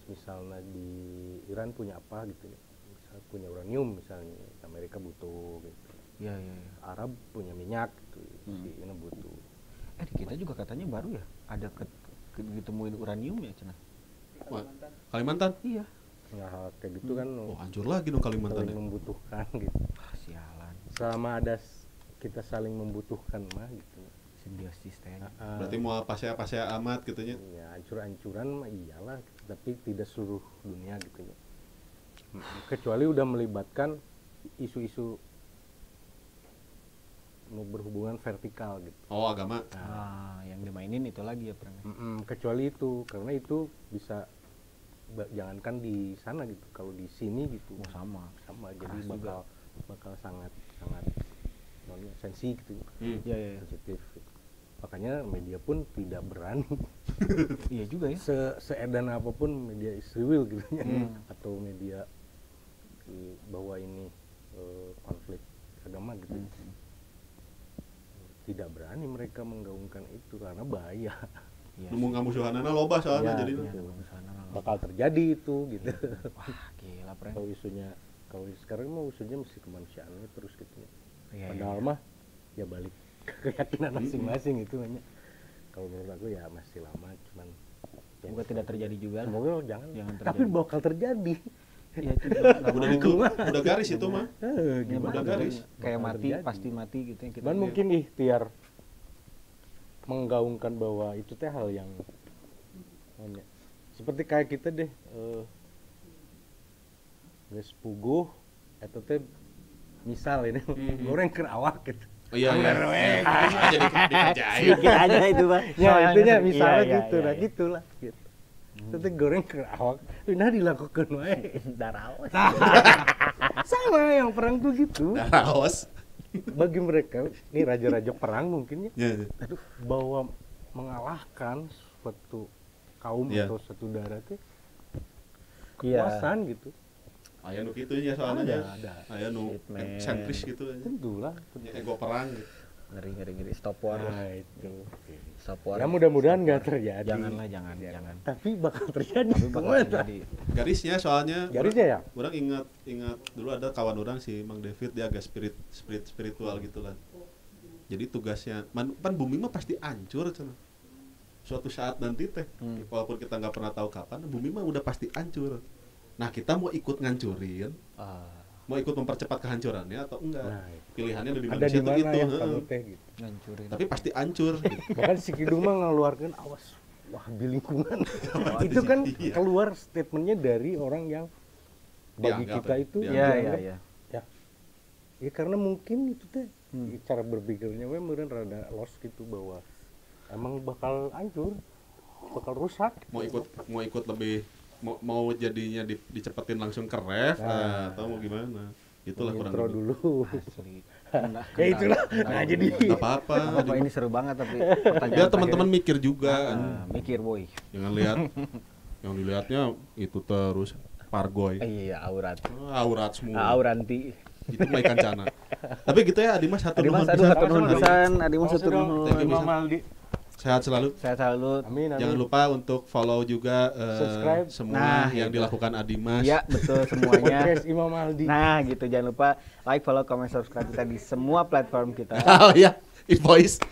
[SPEAKER 4] Misalnya di Iran punya apa gitu, misalnya punya uranium misalnya, Amerika butuh gitu. Arab punya minyak gitu, si ini butuh.
[SPEAKER 3] Di kita juga katanya baru ya ada ditemuin uranium ya Cina.
[SPEAKER 2] Kalimantan?
[SPEAKER 3] Iya.
[SPEAKER 4] Nah, hal kayak gitu kan
[SPEAKER 2] hancur lagi dong Kalimantan.
[SPEAKER 4] saling membutuhkan gitu.
[SPEAKER 3] Sialan.
[SPEAKER 4] Selama ada kita saling membutuhkan mah gitu.
[SPEAKER 3] Simbiosis teh.
[SPEAKER 2] Berarti mau pasea amat gitunya.
[SPEAKER 4] Ya, hancur-hancuran mah iyalah, tapi tidak seluruh dunia gitu ya. Kecuali udah melibatkan isu-isu berhubungan vertikal gitu.
[SPEAKER 2] Oh, agama.
[SPEAKER 3] Yang dimainin itu lagi ya perangnya.
[SPEAKER 4] Kecuali itu, karena itu bisa jangankan di sana gitu, kalau di sini gitu
[SPEAKER 3] sama
[SPEAKER 4] jadi bakal bakal sangat sensi gitu,
[SPEAKER 3] Iya, iya.
[SPEAKER 4] sensitif gitu. Makanya media pun tidak berani
[SPEAKER 3] Iya juga ya.
[SPEAKER 4] seedan apapun media Israel gitu ya, atau media bahwa ini konflik agama gitu, tidak berani mereka menggaungkan itu karena bahaya.
[SPEAKER 3] Iya.
[SPEAKER 2] Nemu ngamusuhanana loba soalnya
[SPEAKER 4] Ya,
[SPEAKER 2] jadi
[SPEAKER 4] gitu. Bakal terjadi itu gitu.
[SPEAKER 3] Wah, gila pren.
[SPEAKER 4] Kalau sekarang mah isunya mesti kemanusiaannya terus gitu ya.
[SPEAKER 3] Iya,
[SPEAKER 4] Padahal
[SPEAKER 3] iya.
[SPEAKER 4] mah ya balik ke keyakinan masing-masing itu hanya. Kalau menurut aku ya masih lama, cuman ya,
[SPEAKER 3] Semoga tidak terjadi juga lah.
[SPEAKER 4] semoga jangan tapi
[SPEAKER 3] terjadi.
[SPEAKER 4] bakal terjadi.
[SPEAKER 3] Iya itu nggak
[SPEAKER 2] udah
[SPEAKER 3] mau.
[SPEAKER 2] itu udah garis itu mah.
[SPEAKER 3] Gimana
[SPEAKER 2] udah
[SPEAKER 3] tuh?
[SPEAKER 2] garis.
[SPEAKER 3] Kayak
[SPEAKER 4] Bakal
[SPEAKER 3] mati,
[SPEAKER 4] terjadi.
[SPEAKER 3] pasti mati gitu yang kita
[SPEAKER 4] Cuman
[SPEAKER 3] lihat.
[SPEAKER 4] mungkin ikhtiar menggaungkan bahwa itu teh hal yang seperti kayak kita deh geus puguh eta teh misal ini goreng ke awak gitu.
[SPEAKER 2] Oh, iya jadi dikerjain.
[SPEAKER 3] Sedikit aja itu Pak.
[SPEAKER 4] Ya intinya
[SPEAKER 3] Iya,
[SPEAKER 4] misalnya
[SPEAKER 3] iya,
[SPEAKER 4] gitu,
[SPEAKER 3] iya,
[SPEAKER 4] nah
[SPEAKER 3] iya.
[SPEAKER 4] gitulah gitu. Eta teh goreng ke awak, nah dilakukan wae.
[SPEAKER 3] Daraos.
[SPEAKER 4] Sama yang perang tuh gitu.
[SPEAKER 2] Daraos.
[SPEAKER 4] Bagi mereka ini raja-raja perang mungkin ya.
[SPEAKER 2] Ya.
[SPEAKER 4] Aduh, bahwa mengalahkan suatu kaum
[SPEAKER 2] Iya.
[SPEAKER 4] atau suatu daerah itu
[SPEAKER 3] Iya.
[SPEAKER 4] kekuasaan gitu.
[SPEAKER 2] Aya nu kitu nya soalnya.
[SPEAKER 4] Ada.
[SPEAKER 2] Aya nu
[SPEAKER 3] Statement.
[SPEAKER 2] sentris gitu aja.
[SPEAKER 4] Tentulah.
[SPEAKER 2] Ya, ego perang gitu.
[SPEAKER 3] Ngeri stop war.
[SPEAKER 4] Nah, itu.
[SPEAKER 3] Stop war.
[SPEAKER 4] Ya mudah-mudahan nggak terjadi.
[SPEAKER 3] Janganlah, jangan.
[SPEAKER 4] Tapi bakal terjadi.
[SPEAKER 3] Tapi bakal terjadi.
[SPEAKER 2] Garisnya soalnya
[SPEAKER 4] Garisnya ya?
[SPEAKER 2] Orang ingat dulu ada kawan orang si Mang David, dia agak spiritual gitulah. Jadi tugasnya pan bumi mah pasti hancur cenah. Suatu saat nanti teh walaupun kita nggak pernah tahu kapan, bumi mah udah pasti hancur. Nah, kita mau ikut ngancurin, mau ikut mempercepat kehancurannya atau enggak?
[SPEAKER 4] Nah,
[SPEAKER 2] Pilihannya ada di
[SPEAKER 4] ada
[SPEAKER 2] manusia
[SPEAKER 4] di
[SPEAKER 2] tuh
[SPEAKER 4] mana
[SPEAKER 2] gitu.
[SPEAKER 4] yang kamu teh gitu.
[SPEAKER 3] Ngancurin.
[SPEAKER 2] Tapi pasti hancur gitu.
[SPEAKER 4] Bahkan si Kidung mah ngeluarkan awas wah di lingkungan. Itu kan
[SPEAKER 2] Iya.
[SPEAKER 4] keluar statementnya dari orang yang bagi
[SPEAKER 2] Dianggap
[SPEAKER 4] kita
[SPEAKER 2] ya,
[SPEAKER 4] itu
[SPEAKER 2] dianggap.
[SPEAKER 3] Iya, iya,
[SPEAKER 4] dianggap,
[SPEAKER 3] iya.
[SPEAKER 4] ya karena mungkin itu teh cara berpikirnya we meureun rada lost gitu bahwa emang bakal hancur, bakal rusak.
[SPEAKER 2] Mau ikut lebih mau jadinya dicepetin langsung ke ref atau mau gimana? Itulah kurang
[SPEAKER 4] Intro
[SPEAKER 2] lebih.
[SPEAKER 4] dulu.
[SPEAKER 3] Asli.
[SPEAKER 4] Ya itulah. Nah, jadi
[SPEAKER 2] Nggak apa-apa.
[SPEAKER 3] Apa ini seru banget tapi
[SPEAKER 2] Biar teman-teman mikir juga.
[SPEAKER 3] mikir boy.
[SPEAKER 2] Jangan lihat yang dilihatnya itu terus pargoy.
[SPEAKER 3] Iya, aurat.
[SPEAKER 2] Aurat semua.
[SPEAKER 3] Auranti.
[SPEAKER 2] Itu mah ikan cana. Tapi gitu ya Adimas satu
[SPEAKER 3] Adimas,
[SPEAKER 2] nuhun
[SPEAKER 3] aduh,
[SPEAKER 2] pisan.
[SPEAKER 3] satu nuhun pisan. Adimas, satu
[SPEAKER 2] Thank you,
[SPEAKER 3] nuhun.
[SPEAKER 2] pisan.
[SPEAKER 4] Maldi.
[SPEAKER 2] Sehat selalu.
[SPEAKER 3] Saya salut.
[SPEAKER 4] Amin, amin.
[SPEAKER 2] Jangan lupa untuk follow juga
[SPEAKER 4] Subscribe.
[SPEAKER 2] semua
[SPEAKER 3] Nah,
[SPEAKER 2] yang
[SPEAKER 3] itu.
[SPEAKER 2] dilakukan Adimas.
[SPEAKER 3] Iya, betul semuanya.
[SPEAKER 4] Podcast Imam Maldi.
[SPEAKER 3] Nah, gitu. Jangan lupa like, follow, comment, subscribe kita di semua platform kita.
[SPEAKER 2] Oh iya, invoice.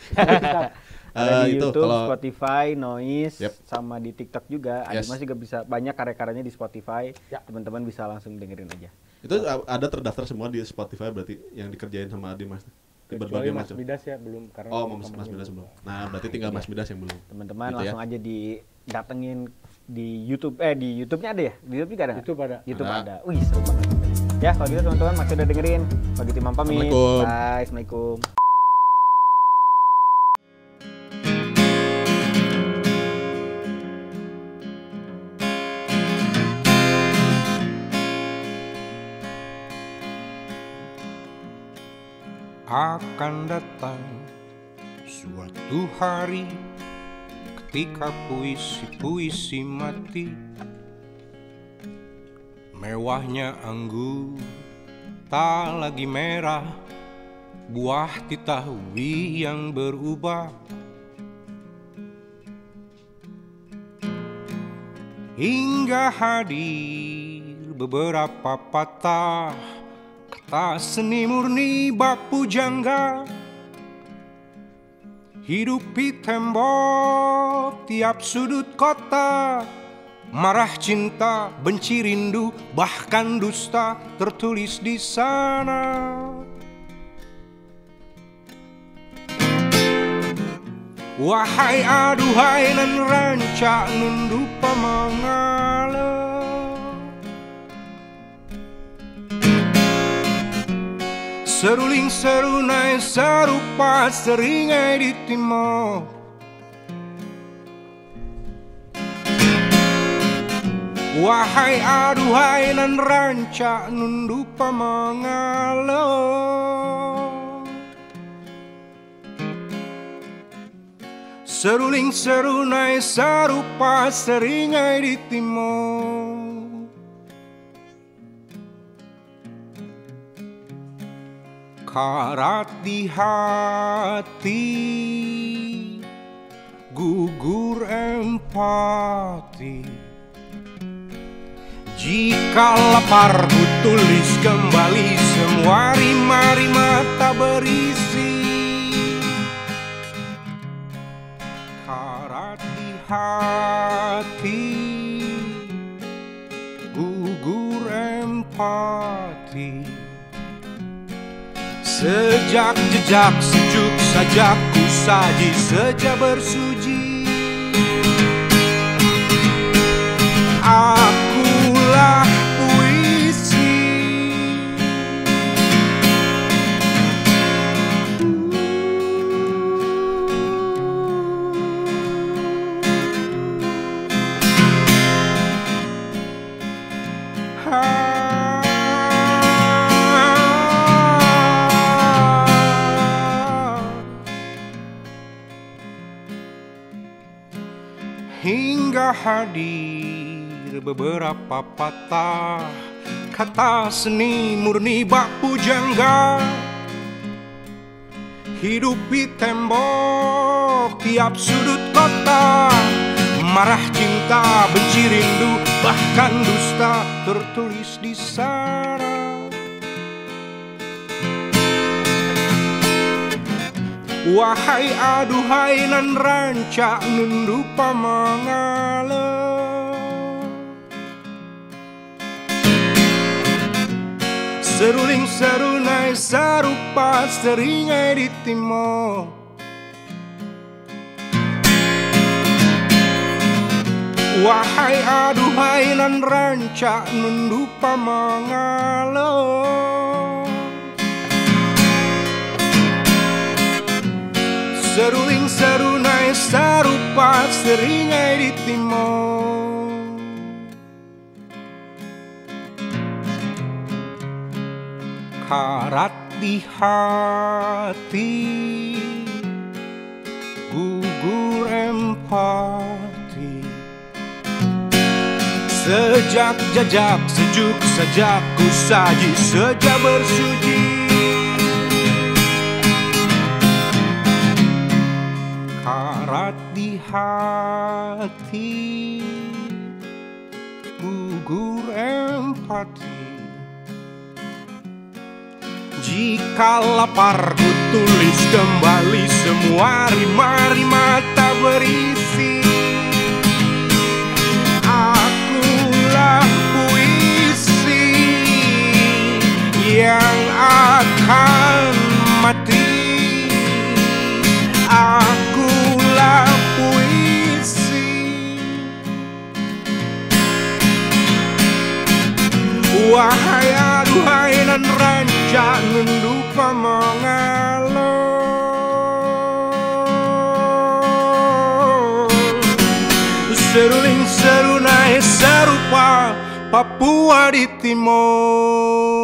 [SPEAKER 3] Ada di
[SPEAKER 2] Itu
[SPEAKER 3] YouTube,
[SPEAKER 2] kalau
[SPEAKER 3] Spotify, Noise,
[SPEAKER 2] Yep.
[SPEAKER 3] sama di TikTok juga.
[SPEAKER 2] Yes.
[SPEAKER 3] Adimas juga bisa banyak karya-karyanya di Spotify.
[SPEAKER 4] Ya.
[SPEAKER 3] Teman-teman bisa langsung dengerin aja.
[SPEAKER 2] itu ada terdaftar semua di Spotify berarti yang dikerjain sama Adimas. Di
[SPEAKER 4] Kecuali
[SPEAKER 2] berbagai
[SPEAKER 4] Mas
[SPEAKER 2] macam.
[SPEAKER 4] Midas ya belum karena
[SPEAKER 2] Oh, Mas Midas belum. Nah, berarti tinggal Mas Midas yang belum.
[SPEAKER 3] Teman-teman
[SPEAKER 2] Gitu ya.
[SPEAKER 3] langsung aja didatengin di YouTube. Di YouTube-nya ada ya? Di YouTube juga ada nggak?
[SPEAKER 4] Itu pada
[SPEAKER 3] YouTube
[SPEAKER 2] Ada.
[SPEAKER 3] ada. Wih, seru banget. Ya, kalau gitu teman-teman masih udah dengerin. Kalau gitu Imam pamit.
[SPEAKER 2] Assalamualaikum.
[SPEAKER 3] Bye, Assalamualaikum.
[SPEAKER 1] Akan datang suatu hari ketika puisi-puisi mati. Mewahnya anggur tak lagi merah, buah titawi yang berubah. Hingga hadir beberapa patah kata seni murni bapu jangga. Hidupi tembok tiap sudut kota, marah cinta, benci rindu, bahkan dusta tertulis di sana. Wahai aduhai nan ranca nun dupa mangala. Seruling serunai serupa seringai di timur. Wahai aduhai nan ranca nundu pamangalo, seruling serunai sarupa seringai di timur. Karat di hati, gugur empati. Jika lapar ku tulis kembali semua rima-rima tak berisi. Karat di hati, gugur empati. Sejak jejak sejuk saja ku saji saja bersuji. Akulah puisi. Hingga hadir beberapa patah kata seni murni bak pujangga. Hidupi tembok tiap sudut kota, marah cinta benci rindu bahkan dusta tertulis di sana. Wahai aduhai nan ranca nundu pamangalo, seruling serunai sarupa seringai di timur. Wahai aduhai nan ranca nundu pamangalo, seruling serunai sarupa seringai di timur. Karat di hati, gugur empati. Sejak jajak sejuk saja ku saji saja bersuji. Karat di hati, gugur empati. Jika lapar ku tulis kembali semua rima-rima tak berisi. Akulah puisi yang akan mati. Akulah puisi. Wahai aduhai nan ranca nundu pamangalo, seruling serunai sarupa Papua di timur.